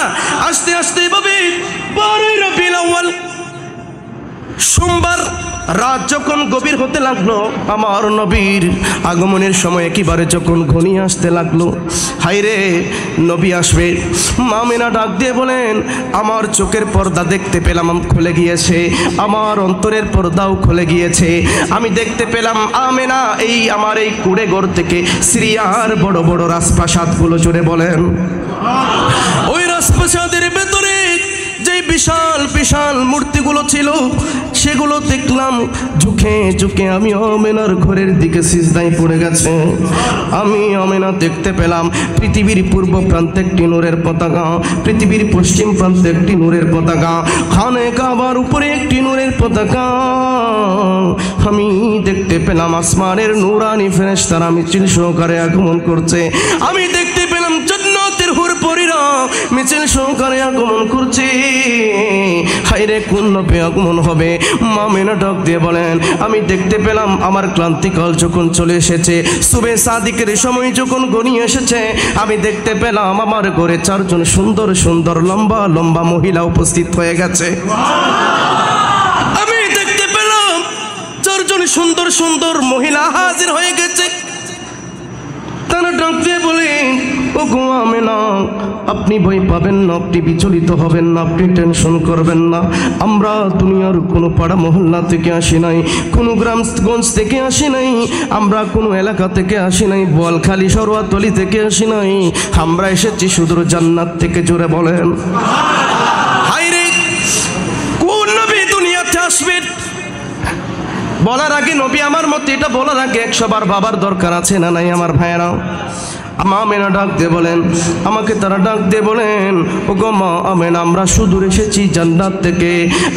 আস্তে আস্তে এভাবে 12 রবিউল আউয়াল সোমবার রাত যখন গভীর হতে লাগলো, আমার নবীর আগমনের সময় একেবারে যখন ঘনিয়ে আসতে লাগলো, হায়রে নবী আসবে, মা আমেনা ডাক দিয়ে বলেন, আমার চোখের পর্দা দেখতে পেলাম খুলে গিয়েছে, আমার অন্তরের পর্দাও খুলে গিয়েছে। আমি দেখতে পেলাম আমেনা এই আমার এই কুড়ে ঘর থেকে সিরিয়ার বড় বড় রাজপ্রাসাদগুলো, জুড়ে বলেন, ওই রাজপ্রাসাদের ভেতরে যে বিশাল বিশাল মূর্তিগুলো ছিল সেগুলো দেখলাম ঝুঁকে ঝুঁকে। আমি আমেনার ঘরের দিকে সিজদায় পড়ে গেছে। আমি আমেনা দেখতে পেলাম পৃথিবীর পূর্ব প্রান্তে একটি নূরের পতাকা, পৃথিবীর পশ্চিম প্রান্তে একটি নূরের পতাকা, খানে কাবার উপরে একটি নূরের পতাকা। আমি দেখতে পেলাম আসমানের নূরানি ফেরেশতারা মিছিল সহকারে আগমন করছে। আমি দেখতে পেলাম জান্নাতের হুর পরীরা মিছিল সহকারে আগমন করছে। হায়রে কোন নবী আগমন হবে? মা আমেনা ডাক দিয়ে বলেন, আমি দেখতে পেলাম আমার ক্লান্তিকাল যখন চলে এসেছে, সুবে সাদিকের সময় যখন ঘনিয়ে এসেছে, আমি দেখতে পেলাম আমার ঘরে 4 জন সুন্দর সুন্দর লম্বা লম্বা মহিলা উপস্থিত হয়ে গেছে। আমি দেখতে পেলাম 4 জন সুন্দর সুন্দর মহিলা হাজির হয়ে গেছে। তারা ডাক দিয়ে বলেন, ও গো আমেনা, আপনি ভয় পাবেন না, আপনি বিচলিত হবেন না, আপনি টেনশন করবেন না। আমরা দুনিয়ার কোনো পাড়া মহল্লা থেকে আসি নাই, কোনো গ্রামগঞ্জ থেকে আসি নাই, আমরা কোনো এলাকা থেকে আসি নাই, বোয়ালখালী সরোয়াতলি থেকে আসি নাই, আমরা এসেছি সুদূর জান্নাত থেকে, জোরে বলেন। হায়রে কোন নবী দুনিয়াতে আসবেন বলার আগে, নবী আমার মতে এটা বলার আগে 100 বার বাবার দরকার আছে না নাই আমার ভাইয়েরা? মা আমেনা ডাক দিয়ে বলেন, আমাকে তারা ডাক দিয়ে বলেন, ও গো মা আমেনা, আমরা সুদূর এসেছি জান্নাত থেকে।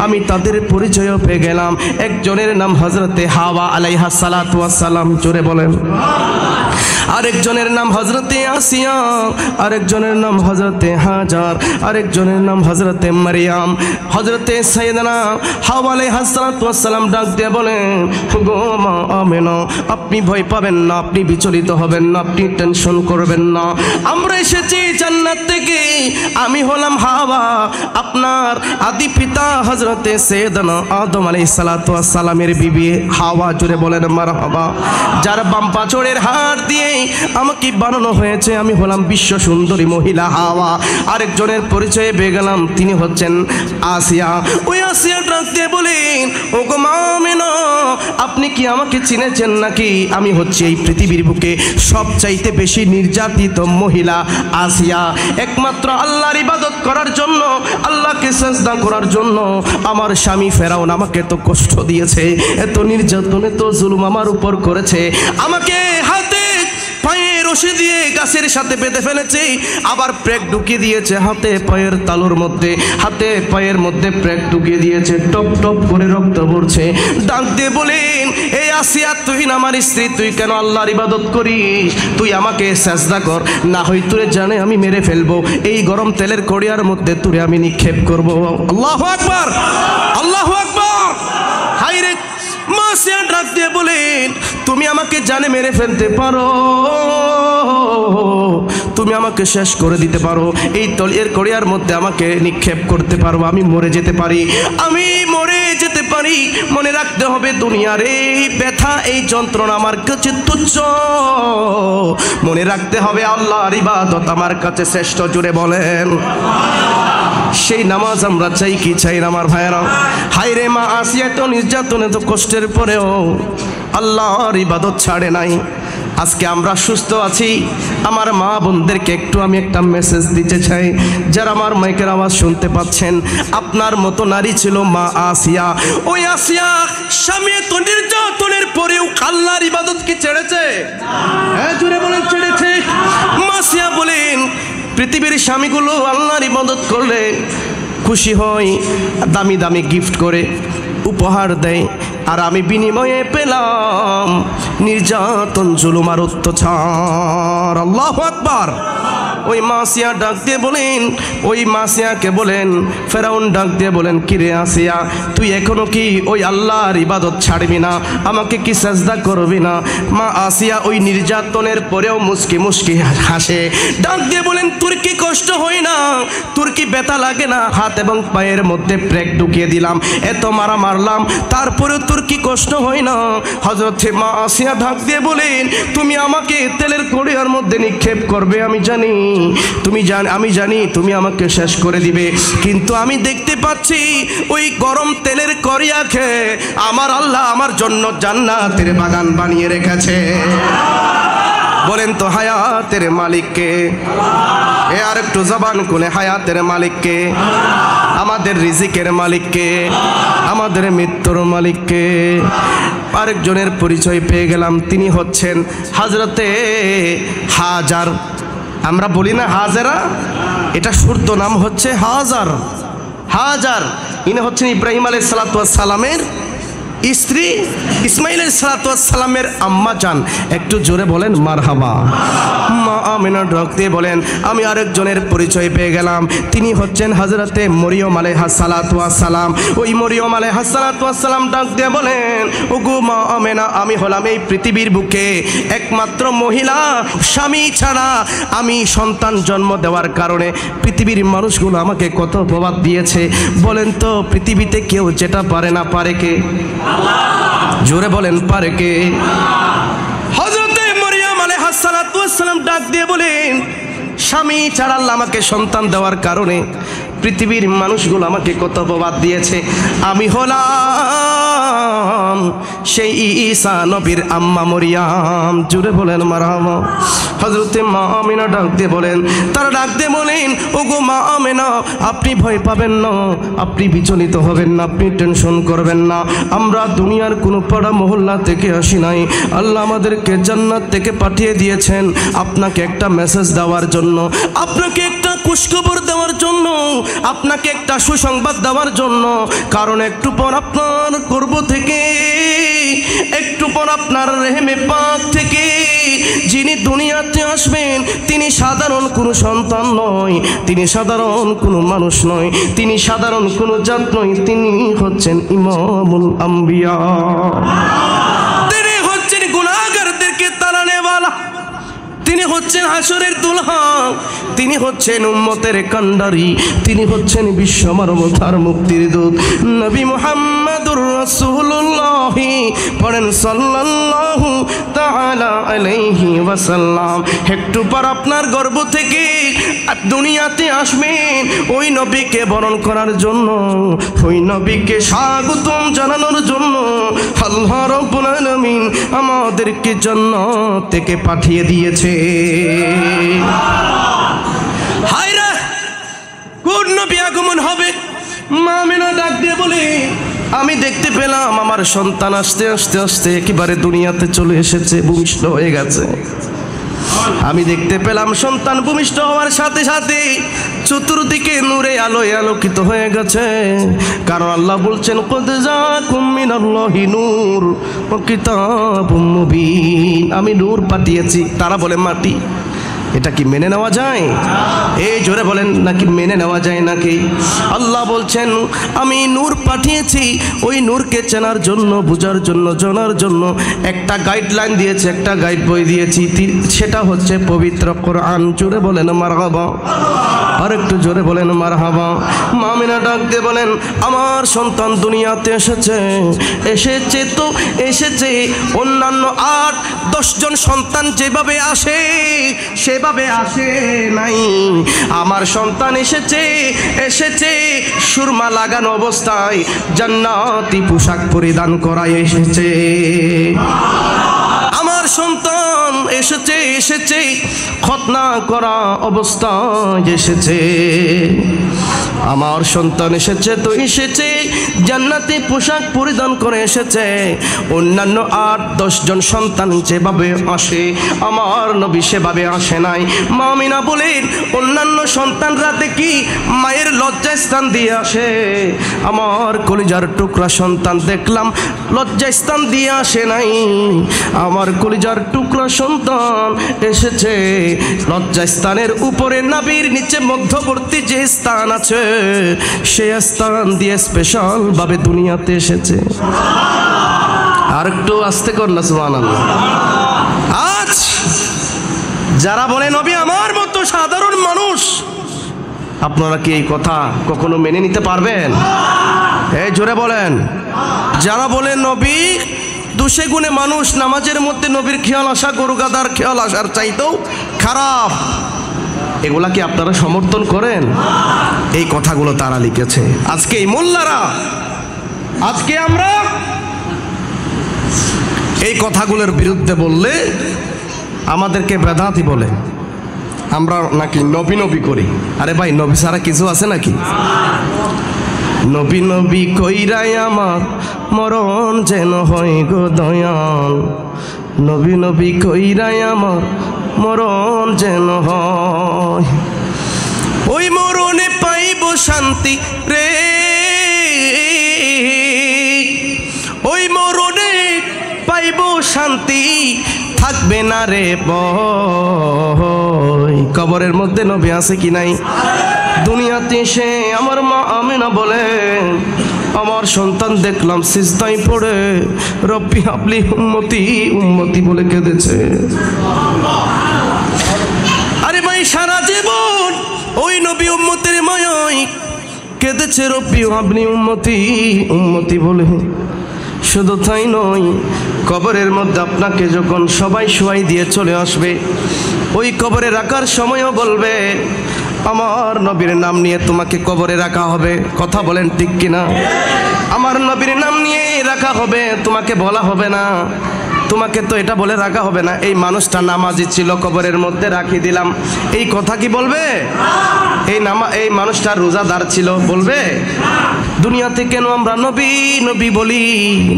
আমি তাদের পরিচয়ও পেয়ে গেলাম। একজনের নাম হযরতে হাওয়া আলাইহাস সালাতু ওয়াস সালাম, জোরে বলেন। আরেকজনের নাম হযরতে আসিয়া, আরেকজনের নাম হযরতে হাজার, আরেকজনের নাম হযরতে মারিয়াম। হযরতে সাইয়েদানা হাওয়া আলাইহাস সালাতু ওয়াস সালাম ডাক দিয়ে বলেন, গো মা আমেনা, আপনি ভয় পাবেন না, আপনি বিচলিত হবেন না, আপনি টেনশন করবেন না। আমরা এসেছি জান্নাত থেকে। আমি হলাম হাওয়া, আপনার আদি পিতা হযরতে সাইয়েদানা আদম আলাইহিস সালাতু ওয়াস সালামের বিবি হাওয়া, জোরে বলেন মারহাবা। যার বাম পাঁচড়ের হাড় দিয়ে আমাকে বানানো হয়েছে, আমি হলাম বিশ্ব সুন্দরী মহিলা হাওয়া। আরেকজনের পরিচয়ে পেয়ে গেলাম, তিনি হচ্ছেন আসিয়া। ওই আসিয়া ডাক দিয়ে বলেন, ও গো মা আমেনা, আপনি কি আমাকে চিনেছেন নাকি? আমি হচ্ছি এই পৃথিবীর বুকে সবচাইতে বেশি নির্যাতিত মহিলা আসিয়া। একমাত্র আল্লাহর ইবাদত করার জন্য, আল্লাহকে সাজদা করার জন্য আমার স্বামী ফেরাউন আমাকে তো কষ্ট দিয়েছে, এত নির্যাতন, এত জুলুম আমার উপর করেছে। আমাকে হাতে পায়ে রশি দিয়ে গাছের সাথে বেঁধে ফেলেছে, আবার প্রেক ঢুকিয়ে দিয়েছে হাতে পায়ের তালুর মধ্যে, হাতে পায়ের মধ্যে প্রেক ঢুকিয়ে দিয়েছে, টপ টপ করে রক্ত পড়ছে। ডাক দিয়ে বলেন, এই আসিয়া, তুই না আমার স্ত্রী, তুই কেন আল্লাহর ইবাদত করিস? তুই আমাকে সাজদা কর, না হয় তুরে জানে আমি মেরে ফেলবো, এই গরম তেলের কড়িয়ার মধ্যে তুরে আমি নিক্ষেপ করব। আল্লাহু আকবার, আল্লাহু আকবার। হায়রে মা আসিয়া ডাক দিয়ে বলেন, তুমি আমাকে জানে মেরে ফেলতে পারো, তুমি আমাকে শেষ করে দিতে পারো, এই তলিয়ের কড়িয়ার মধ্যে আমাকে নিক্ষেপ করতে পারো, আমি মরে যেতে পারি, আমি মরে যেতে পারি। মনে রাখতে হবে, দুনিয়ার এই ব্যথা, এই যন্ত্রণা আমার কাছে তুচ্ছ। মনে রাখতে হবে, আল্লাহর ইবাদত আমার কাছে শ্রেষ্ঠ, জুড়ে বলেন। সেই নামাজ আমরা চাই কি চাই না আমার ভাইয়েরা? হায়রে মা আসিয়া তো নির্যাতন, এত কষ্টের পরেও আল্লাহর ইবাদত ছাড়ে নাই। আজকে আমরা সুস্থ আছি, আমার মা বোনদেরকে একটু আমি একটা মেসেজ দিতে চাই। যারা আমার মাইকের আওয়াজ শুনতে পাচ্ছেন, আপনার মতো নারী ছিল মা আসিয়া। ওই আসিয়া স্বামী তো নির্যাতনের পরেও আল্লাহর ইবাদত কি ছেড়েছে? হ্যাঁ, জোরে বলেন, ছেড়েছে। মা আসিয়া বলেন, পৃথিবীর স্বামীগুলো আল্লাহর ইবাদত করলে খুশি হয়, দামি দামি গিফট করে উপহার দেয়, আর আমি বিনিময়ে পেলাম নির্যাতন, জুলুম আর অত্যাচার। আল্লাহু আকবার। ওই মাসিয়া ডাক দিয়ে বলেন, ওই মাসিয়াকে বলেন, ফেরাউন ডাক দিয়ে বলেন, কিরে আসিয়া তুই এখনো কি ওই আল্লাহর ইবাদত ছাড়বি না? আমাকে কি সাজদা করবি না? মা আসিয়া ওই নির্যাতনের পরেও মুস্কি মুস্কি হাসে, ডাক দিয়ে বলেন, তোর কি কষ্ট হয় না? তোর কি ব্যথা লাগে না? হাত এবং পায়ের মধ্যে প্রেক ঢুকিয়ে দিলাম, এত মারা মারলাম, তারপরেও তোর কি কষ্ট হয় না? হযরতে মা আসিয়া ডাক দিয়ে বলেন, তুমি আমাকে তেলের কড়িয়ার মধ্যে নিক্ষেপ করবে, আমি জানি, আমি জানি তুমি আমাকে শেষ করে দিবে, কিন্তু আমি দেখতে পাচ্ছি ওই গরম তেলের কড়িয়া খেয়ে আমার আল্লাহ আমার জন্য জান্নাতের বাগান বানিয়ে রেখেছে। বলেন তো হায়াতের মালিককে? এ আর একটু জবান খুলে, হায়াতের মালিককে? আমাদের রিজিকের মালিককে? আমাদের মৃত্যুর মালিককে? আরেকজনের পরিচয় পেয়ে গেলাম, তিনি হচ্ছেন হযরতে হাজার। আমরা বলি না হাজেরা, এটা শুদ্ধ নাম হচ্ছে হাজার। হাজার ইনি হচ্ছেন ইব্রাহিম আলাইহিস সালাতু ওয়াস সালামের স্ত্রী, ইসমাইল আলাইহিস সালাতু ওয়াস সালামের আম্মা জান। একটু জোরে বলেন মারহাবা। মা আমিনা ডাক দিয়ে বলেন, আমি আরেকজনের পরিচয় পেয়ে গেলাম, তিনি হচ্ছেন হযরতে মরিয়ম আলাইহা সালাতু ওয়াস সালাম। ওই মরিয়ম আলাইহা সালাতু ওয়াস সালাম ডাক দিয়ে বলেন, ওগো মা আমিনা, আমি হলাম এই পৃথিবীর বুকে একমাত্র মহিলা, স্বামী ছাড়া আমি সন্তান জন্ম দেওয়ার কারণে পৃথিবীর মানুষগুলো আমাকে কত প্রভাব দিয়েছে। বলেন তো পৃথিবীতে কেউ যেটা পারে না, পারে কে? জোরে বলেন, পারে কে? হযরতে মরিয়ম আলাইহিস সালাতু ওয়াস সালাম ডাক দিয়ে বলেন, স্বামী ছাড়া আল্লাহ আমাকে সন্তান দেওয়ার কারণে পৃথিবীর মানুষগুলো আমাকে কত প্রভাব দিয়েছে। আমি হলাম সেই ঈসা নবীর আম্মা মরিয়ম। জোরে বলেন মারহাবা। হযরতে মা আমিনা ডাক দিয়ে বলেন, তারা ডাক দিয়ে বলেন, ওগো মা আমিনা, আপনি ভয় পাবেন না, আপনি বিচলিত হবেন না, আপনি টেনশন করবেন না। আমরা দুনিয়ার কোনো পাড়া মহল্লা থেকে আসি নাই, আল্লাহ আমাদেরকে জান্নাত থেকে পাঠিয়ে দিয়েছেন আপনাকে একটা মেসেজ দেওয়ার জন্য, আপনাকে একটা খুশখবর দেওয়ার জন্য, আপনাকে একটা সুসংবাদ দেওয়ার জন্য। কারণ একটু পর আপনার গর্ভ থেকে, একটু পর আপনার রেহেমে পাক থেকে যিনি দুনিয়াতে আসবেন, তিনি সাধারণ কোনো সন্তান নয়, তিনি সাধারণ কোনো মানুষ নয়, তিনি সাধারণ কোনো জাত নয়, তিনি হচ্ছেন ইমামুল আম্বিয়া। তিনি হচ্ছেন গুনাহগারদেরকে তাড়ানেওয়ালা, তিনি হচ্ছেন হাসরের দুলহা, তিনি হচ্ছেন উম্মতের কান্ডারি, তিনি হচ্ছেন বিশ্ব মানবতার মুক্তির দূত নবী মুহাম্মদুর রাসূলুল্লাহ। পড়েন সাল্লাল্লাহু তাআলা আলাইহি ওয়াসাল্লাম। একটু পর আপনার গর্ভ থেকে দুনিয়াতে আসবেন ওই নবীকে বরণ করার জন্য, ওই নবীকে স্বাগতম জানানোর জন্য আল্লাহ রাব্বুল আলামিন আমাদেরকে জান্নাত থেকে পাঠিয়ে দিয়েছে। হায়রে কোন নবী আগমন হবে? মা আমিনা ডাক দিয়ে বলে, আমি দেখতে পেলাম আমার সন্তান আস্তে আস্তে আস্তে একেবারে দুনিয়াতে চলে এসেছে, ভূমিষ্ঠ হয়ে গেছে। আমি দেখতে পেলাম সন্তান ভূমিষ্ঠ হওয়ার সাথে সাথে চতুর্দিকে নূরে আলোয় আলোকিত হয়ে গেছে। কারণ আল্লাহ বলছেন, কদ জাকুম মিনাল্লাহি নূর ওয়া কিতাবুম মুবিন। আমি নূর পাঠিয়েছি। তারা বলে মাটি। এটা কি মেনে নেওয়া যায়? এই জোরে বলেন, নাকি মেনে নেওয়া যায় নাকি? আল্লাহ বলছেন, আমি নূর পাঠিয়েছি, ওই নূরকে চেনার জন্য, বুঝার জন্য, জানার জন্য একটা গাইডলাইন দিয়েছি, একটা গাইড বই দিয়েছি, সেটা হচ্ছে পবিত্র কোরআন। জোরে বলেন মারহাবা। আর একটু জোরে বলেন মারহাবা। মা আমিনা ডাক দিয়ে বলেন, আমার সন্তান দুনিয়াতে এসেছে তো এসেছে, অন্যান্য 8-10 জন সন্তান যেভাবে আসে সেভাবে আসে নাই। আমার সন্তান এসেছে সুরমা লাগানো অবস্থায়, জান্নাতি পোশাক পরিধান করায় এসেছে। আমার সন্তান এসেছে খতনা করা অবস্থায় এসেছে। আমার সন্তান এসেছে তো এসেছে, জান্নাতি পোশাক পরিধান করে এসেছে। অন্যান্য 8-10 জন সন্তান যেভাবে আসে আমার নবী সেভাবে আসে নাই। মা আমিনা বলেন অন্যান্য সন্তানরা দেখি মায়ের লজ্জাস্থান দিয়ে আসে, আমার কলিজার টুকরা সন্তান দেখলাম লজ্জাস্থান দিয়ে আসে নাই। আমার কলিজার টুকরা সন্তান এসেছে লজ্জাস্থানের উপরে নাভির নিচে মধ্যবর্তী যে স্থান আছে সেই স্থান দিয়ে স্পেশাল ভাবে দুনিয়াতে এসেছে। আর একটু আস্তে কর না সুবহানাল্লাহ। আজ যারা বলে নবী আমার মতো সাধারণ মানুষ, আপনারা কি এই কথা কখনো মেনে নিতে পারবেন? এই জোরে বলেন। যারা বলে নবী দুশে গুণে মানুষ, নামাজের মধ্যে নবীর খেয়াল আসা গরু গাদার খেয়াল আসার চাইতেও খারাপ, এগুলা কি আপনারা সমর্থন করেন? এই কথাগুলো তারা লিখেছে। আজকে এই মোল্লারা, আজকে আমরা এই কথাগুলোর বিরুদ্ধে বললে আমাদেরকে বেদাতি বলে, আমরা নাকি নবী নবী করি। আরে ভাই, নবী ছাড়া কিছু আছে নাকি? নবী নবী কইরাই আমার মরণ যেন হয় গো দয়াল, নবী নবী কইরাই আমার মরণ যেন হয়, ওই মরণে পাইব শান্তি রে, ওই মরণে পাইব শান্তি, থাকবে না রে ভয়। কবরের মধ্যে নবী আছে কি নাই? দুনিয়াতে এসে আমার মা আমিনা বলেন আমার সন্তান দেখলাম সিজদায় পড়ে রব্বি হাবলি উম্মতি উম্মতি বলে কেঁদেছে। আরে ভাই, সারা জীবন ওই নবী উম্মতের মায়ায় কেঁদেছে রব্বি হাবলি উম্মতি উম্মতি বলে। শুধু তাই নয়, কবরের মধ্যে আপনাকে যখন সবাই শোয়াই দিয়ে চলে আসবে, ওই কবরে রাখার সময়ও বলবে আমার নবীর নাম নিয়ে তোমাকে কবরে রাখা হবে। কথা বলেন ঠিক কিনা? আমার নবীর নাম নিয়ে রাখা হবে, তোমাকে বলা হবে না, তোমাকে তো এটা বলে রাখা হবে না এই মানুষটা নামাজি ছিল কবরের মধ্যে রাখি দিলাম, এই কথা কি বলবে? এই মানুষটা রোজাদার ছিল বলবে? দুনিয়াতে কেন আমরা নবী নবী বলি,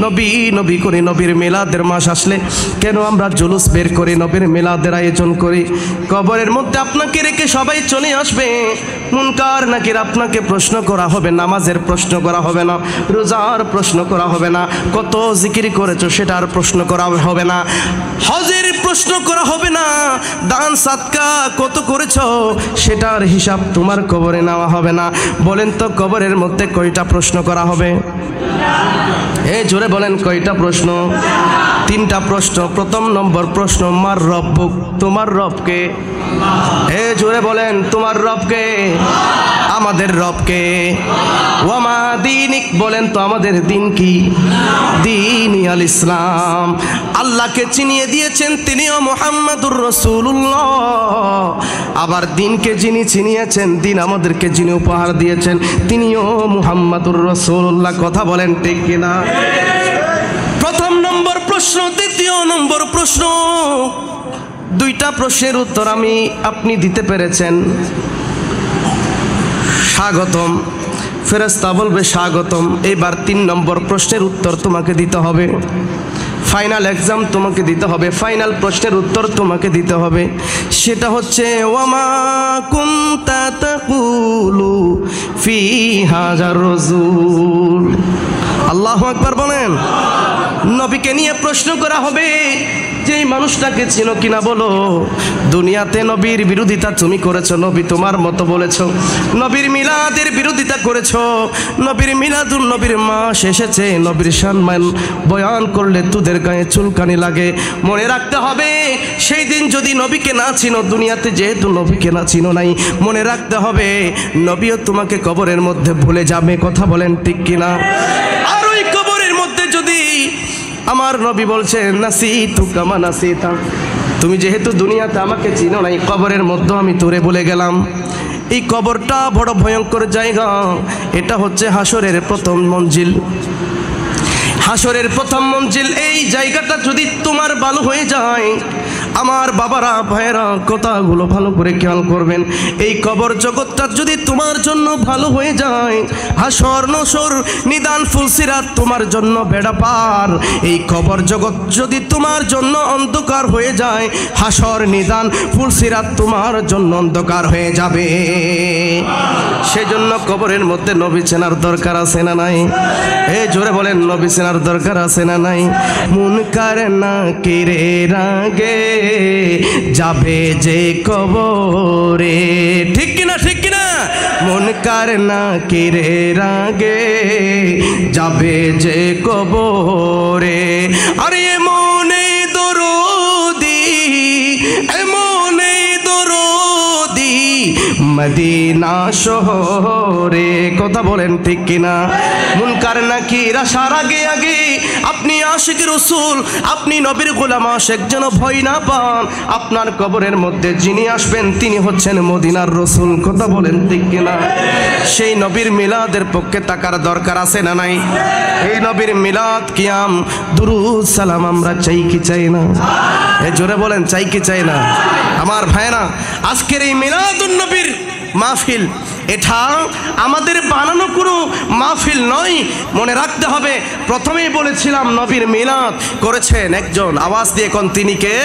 নবী নবী করি? নবীর মিলাদের মাস আসলে কেন আমরা জুলুস বের করি, নবীর মিলাদের আয়োজন করি? কবরের মধ্যে আপনাকে রেখে সবাই চলে আসবে, মুনকার নাকির আপনাকে প্রশ্ন করা হবে, নামাজের প্রশ্ন করা হবে না, রোজার প্রশ্ন করা হবে না, কত জিকির করেছো সেটার প্রশ্ন করা হবে না, হজের প্রশ্ন করা হবে না, দান সাদকা কত করেছো সেটার হিসাব তোমার কবরে নেওয়া হবে না। বলেন তো কবরের মধ্যে কয়টা প্রশ্ন করা হবে? এই জোরে বলেন, কয়টা প্রশ্ন? 3টা প্রশ্ন। প্রথম নম্বর প্রশ্ন, মার রব্বুক, তোমার রবকে? এই জোরে বলেন, তোমার রবকে? আমাদের রবকে। ওয়ামা দীনিক, বলেন তো আমাদের দিন কি? দীনি আল ইসলাম। আল্লাহকে চিনিয়ে দিয়েছেন তিনিও মুহাম্মাদুর রাসূলুল্লাহ। আবার দিনকে যিনি চিনিয়েছেন, দিন আমাদেরকে যিনি উপহার দিয়েছেন তিনিও মুহাম্মাদুর রাসূলুল্লাহ। কথা বলেন ঠিক কিনা? প্রথম নম্বর প্রশ্ন। দ্বিতীয় নম্বর প্রশ্ন, 2টা প্রশ্নের উত্তর আপনি দিতে পেরেছেন, স্বাগতম। ফেরেশতা বলবে স্বাগতম। এবার 3 নম্বর প্রশ্নের উত্তর তোমাকে দিতে হবে, ফাইনাল এক্সাম তোমাকে দিতে হবে, ফাইনাল প্রশ্নের উত্তর তোমাকে দিতে হবে। সেটা হচ্ছে ওয়ামা কুনতা তাকুলু ফি হাযার রাসূল। আল্লাহু আকবার বলেন। নবীকে নিয়ে প্রশ্ন করা হবে যে এই মানুষটাকে চিনো কিনা বলো। দুনিয়াতে নবীর বিরোধিতা তুমি করেছো, নবী তোমার মতো বলেছো, নবীর মিলাদের বিরোধিতা করেছো, নবীর মিলাদুন নবীর মাস এসেছে, নবীর সম্মান বয়ান করলে তোদের গায়ে চুলকানি লাগে। মনে রাখতে হবে সেই দিন যদি নবীকে না চিনো, দুনিয়াতে যেহেতু নবীকে না চিনো নাই, মনে রাখতে হবে নবীও তোমাকে কবরের মধ্যে ভুলে যাবে। কথা বলেন ঠিক কিনা? আর ওই কবরের মধ্যে যদি আমার নবী বলছে নাসিতু কামা নাসিতা, তুমি যেহেতু দুনিয়াতে আমাকে চিনো নাই, কবরের মধ্যে আমি তোরে বলে গেলাম। এই কবরটা বড় ভয়ঙ্কর জায়গা। এটা হচ্ছে হাসরের প্রথম মঞ্জিল। হাসরের প্রথম মঞ্জিল। এই জায়গাটা যদি তোমার ভালো হয়ে যায়, আমার আমার বাবারা ভাইয়েরা কথাগুলো ভালো করে খেয়াল করবেন। এই কবর জগৎটা যদি তোমার জন্য ভালো হয়ে যায়, হাসর নসর নিদান ফুলসিরাত তোমার জন্য বেড়া পার। এই কবর জগৎ যদি তোমার জন্য অন্ধকার হয়ে যায়, হাসর নিদান ফুলসিরাত তোমার জন্য অন্ধকার হয়ে যাবে। সেজন্য কবরের মধ্যে নবী চেনার দরকার আছে না নাই? এই জোরে বলেন, নবী চেনার দরকার আছে না নাই? মুনকার নাকিরের আগে যাবে যে কবরে, ঠিক কিনা ঠিক কিনা? মুনকার নাকিরের আগে যাবে যে কবরে। আরে এমনে দরদি, এমনে দরদি মদিনা শহরে, কথা বলেন ঠিক কিনা? মুনকার নাকির আসার আগে আগে আপনি আশিক রাসূল, আপনি নবীর গোলাম আশিক যেন ভয় না পান। আপনার কবরের মধ্যে যিনি আসবেন তিনি হচ্ছেন মদিনার রাসূল, কথা বলেন ঠিক কিনা? সেই নবীর মিলাদের পক্ষে তাকার দরকার আছে না নাই? এই নবীর মিলাদ কিয়াম দুরুদ সালাম আমরা চাই কি চাই না? এ জোরে বলেন, চাই কি চাই না? আমার ভাইরা, আজকের এই মিলাদুন নবীর মাহফিল, এটা আমাদের বানানো কোনো মাহফিল নয়, মনে রাখতে হবে। প্রথমেই বলেছিলাম নবীর মিলাদ করেছেন একজন, আওয়াজ দিয়ে কোন তিনি কে?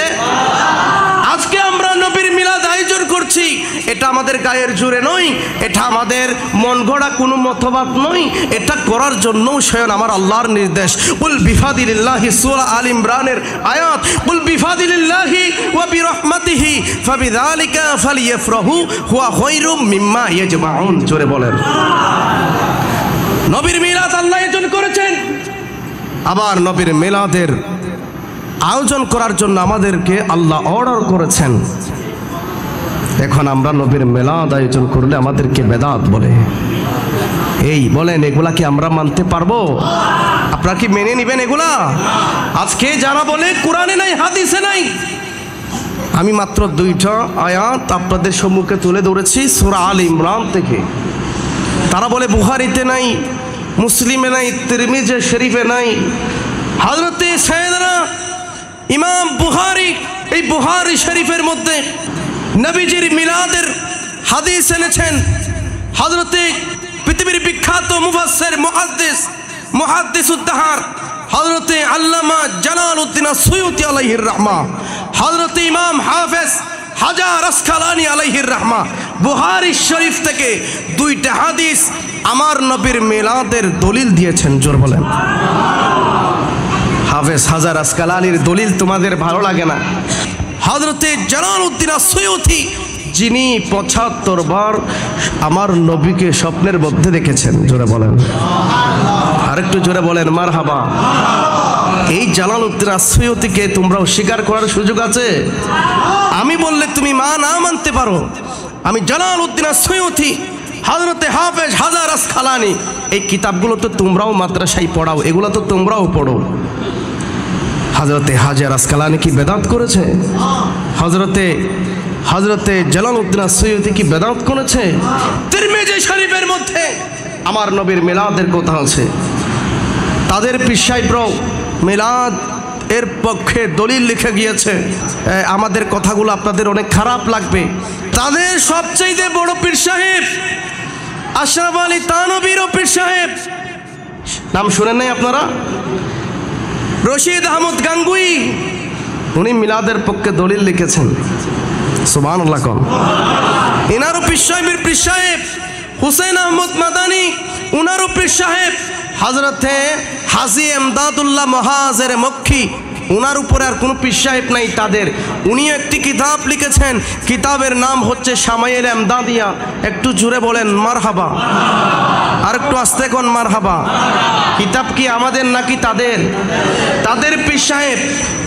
আজকে আমরা নবীর মিলাদ আয়োজন করছি, এটা আমাদের গায়ের জোরে নয়, এটা আমাদের মন গড়া কোনো মতবাদ নয়, এটা করার জন্য স্বয়ং আমার আল্লাহর নির্দেশ। কুল বিফাদিলিল্লাহি, সূরা আল ইমরানের আয়াত, কুল বিফাদিলিল্লাহি ওয়া বিরহমাতিহি ফাবিযালিকা ফালিয়াফরাহু হুয়া খায়রুম মিম্মা ইয়াজমাউন। জোরে বলেন। নবীর মিলাদ আল্লাহ আয়োজন করেছেন, আবার নবীর মিলাদের আয়োজন করার জন্য আমাদেরকে আল্লাহ অর্ডার করেছেন। এখন আমরা নবীর মিলাদ আয়োজন করলে আমাদেরকে বেদাত বলে। এই বলেন, এগুলা কি আমরা মানতে পারবো? আপনারা কি মেনে নেবেন এগুলা? আজকে যারা বলে কোরআনে নাই, হাদিসে নাই, আমি মাত্র দুইটা আয়াত আপনাদের সম্মুখে তুলে ধরেছি সূরা আল ইমরান থেকে। তারা বলে বুখারীতে নাই, মুসলিমে নাই, তিরমিজি শরীফে নাই। হযরতে সাইয়েদনা ইমাম বুখারী এই বুখারী শরীফের মধ্যে নবীজির মিলাদের হাদিস এনেছেন। হযরতে পৃথিবীর বিখ্যাত মুফাসসির মুহাদ্দিসুদ দাহর হযরতে আল্লামা জালালউদ্দিন আসসুয়ুতি আলাইহির রাহমা, হযরতে ইমাম হাফেজ হাজার আসকালানি আলাইহির রাহমা বুখারী শরীফ থেকে দুইটা হাদিস আমার নবীর মিলাদের দলিল দিয়েছেন। জোর বলেন। হাফেজ হাজার আসকালানির দলিল তোমাদের ভালো লাগে না? হযরতে জালালউদ্দিন আসসুয়ুতি যিনি ৭৫ বার আমার নবীকে স্বপ্নের মধ্যে দেখেছেন। জোরে বলেন, আরেকটু জোরে বলেন মারহাবা। এই জালালউদ্দিন আসসুয়ুতিকে তোমরা অস্বীকার করার সুযোগ আছে? আমি বললে তুমি না মানতে পারো। আমি জালালউদ্দিন আসসুয়ুতি, হযরতে হাফেজ হাজার আসকালানি, এই কিতাবগুলো তো তোমরাও মাদ্রাসায় পড়াও, এগুলো তো তোমরাও পড়ো। হযরতে হাজার আসকালানি কি বেদাত করেছে? হযরতে জালালউদ্দিন আসসুয়ুতি কি বেদাত করেছে? তিরমিজি শরীফের মধ্যে আমার নবীর মিলাদের কথা আছে। তাদের পীর সাহেবরাও মিলাদ এর পক্ষে দলিল লিখে গিয়েছে। আমাদের কথাগুলো আপনাদের অনেক খারাপ লাগবে। তাদের সবচেয়ে বড় পীর সাহেব আশরাফ আলী থানভীর পীর সাহেব, নাম শুনেন নাই আপনারা? রশিদ আহমদ গাঙ্গুই, উনি মিলাদের পক্ষে দলিল লিখেছেন। সুবহানাল্লাহ। এনারও পীর সাহেব হুসেন আহমদ মাদানী, উনারও পীর সাহেব হযরতে হাজী এমদাদুল্লাহ মহাজের মক্কি, উনার উপরে আর কোনো পীর সাহেব নাই তাদের। উনিও একটি কিতাব লিখেছেন, কিতাবের নাম হচ্ছে শামাইল এমদাদিয়া। একটু জোরে বলেন মারহাবা, আর একটু আস্তে কোন মারহাবা। কিতাব কি আমাদের নাকি তাদের? তাদের পীর সাহেব।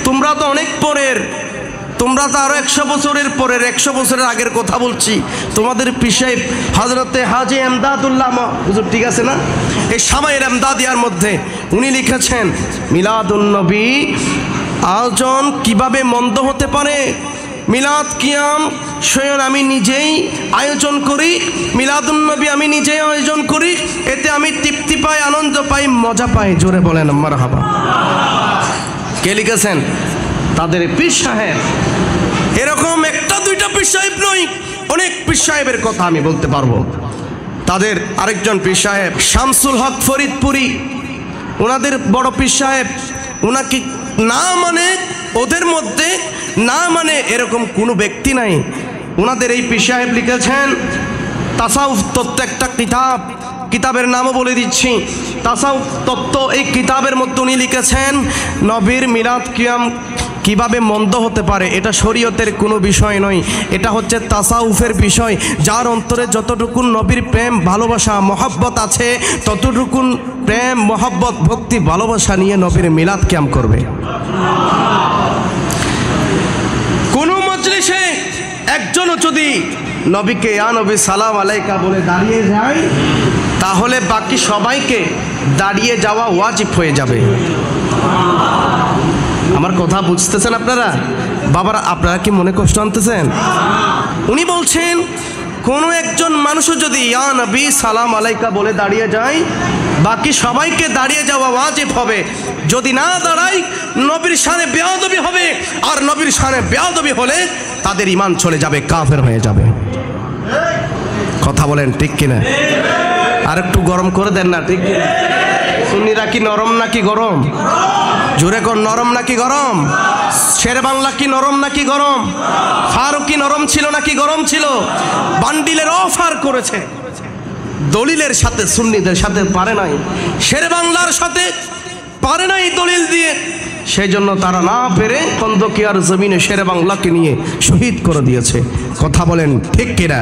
তোমরা তো অনেক পরের, তোমরা তো আরো 100 বছরের পরের, 100 বছরের আগের কথা বলছি। তোমাদের পীর সাহেব হযরতে হাজী এমদাদুল্লাহ হুজুর, ঠিক আছে না? এই শামাইল এমদাদিয়ার মধ্যে উনি লিখেছেন মিলাদুন নবী আয়োজন কিভাবে মন্দ হতে পারে। মিলাদ কিয়াম স্বয়ং আমি নিজেই আয়োজন করি, মিলাদুন নবী আমি নিজেই আয়োজন করি, এতে আমি তৃপ্তি পাই, আনন্দ পাই, মজা পাই। জোরে বলেন মারহাবা। কে লিখেছেন? তাদের পীর সাহেব। পীর সাহেব নই, অনেক পীর সাহেবের কথা আমি বলতে পারবো। তাদের আরেকজন পীর সাহেব শামসুল হক ফরিদপুরি, ওনাদের বড় পীর সাহেব, ওনাকে না মানে ওদের মধ্যে না মানে এরকম কোনো ব্যক্তি নাই। ওনাদের এই পীর সাহেব লিখেছেন তাসাউফ তত্ত্ব একটা কিতাব, কিতাবের নামও বলে দিচ্ছি, তাসাউফ তত্ত্ব। এই কিতাবের মধ্যে উনি লিখেছেন নবীর মিলাদ কিয়াম কিভাবে মন্দ হতে পারে, এটা শরীয়তের কোনো বিষয় নয়, এটা হচ্ছে তাসাউফের বিষয়। যার অন্তরে যতটুকুন নবীর প্রেম ভালোবাসা মহব্বত আছে, ততটুকুন প্রেম মহব্বত ভক্তি ভালোবাসা নিয়ে নবীর মিলাদ কিয়াম করবে। কোনো মজলিসে একজনও যদি নবীকে ইয়া নবী সালাম আলাইকা বলে দাঁড়িয়ে যায়, তাহলে বাকি সবাইকে দাঁড়িয়ে যাওয়া ওয়াজিব হয়ে যাবে। আমার কথা বুঝতেছেন আপনারা? বাবারা, আপনারা কি মনে কষ্ট আনতেছেন? উনি বলছেন কোনো একজন মানুষও যদি ইয়া নবী সালাম আলাইকা বলে দাঁড়িয়ে যায়, বাকি সবাইকে দাঁড়িয়ে যাওয়া ওয়াজিব হবে। যদি না দাঁড়ায় নবীর শানে বেয়াদবি হবে, আর নবীর শানে বেয়াদবি হলে তাদের ঈমান চলে যাবে, কাফের হয়ে যাবে। কথা বলেন ঠিক কিনা? আর একটু গরম করে দেন না, ঠিক কিনা? সুন্নিরা কি নরম নাকি গরম? জোরে কোন, নরম নাকি গরম? শের বাংলা কি নরম নাকি গরম? ফারুকি নরম ছিল নাকি গরম ছিল? বান্ডিলের অফার করেছে, দলিলের সাথে সুন্নিদের সাথে পারে নাই, শের বাংলার সাথে পারে নাই দলিল দিয়ে। সেই জন্য তারা না পেরে খন্দকিয়ার জমিনে শের বাংলাকে নিয়ে শহীদ করে দিয়েছে। কথা বলেন ঠিক কিনা?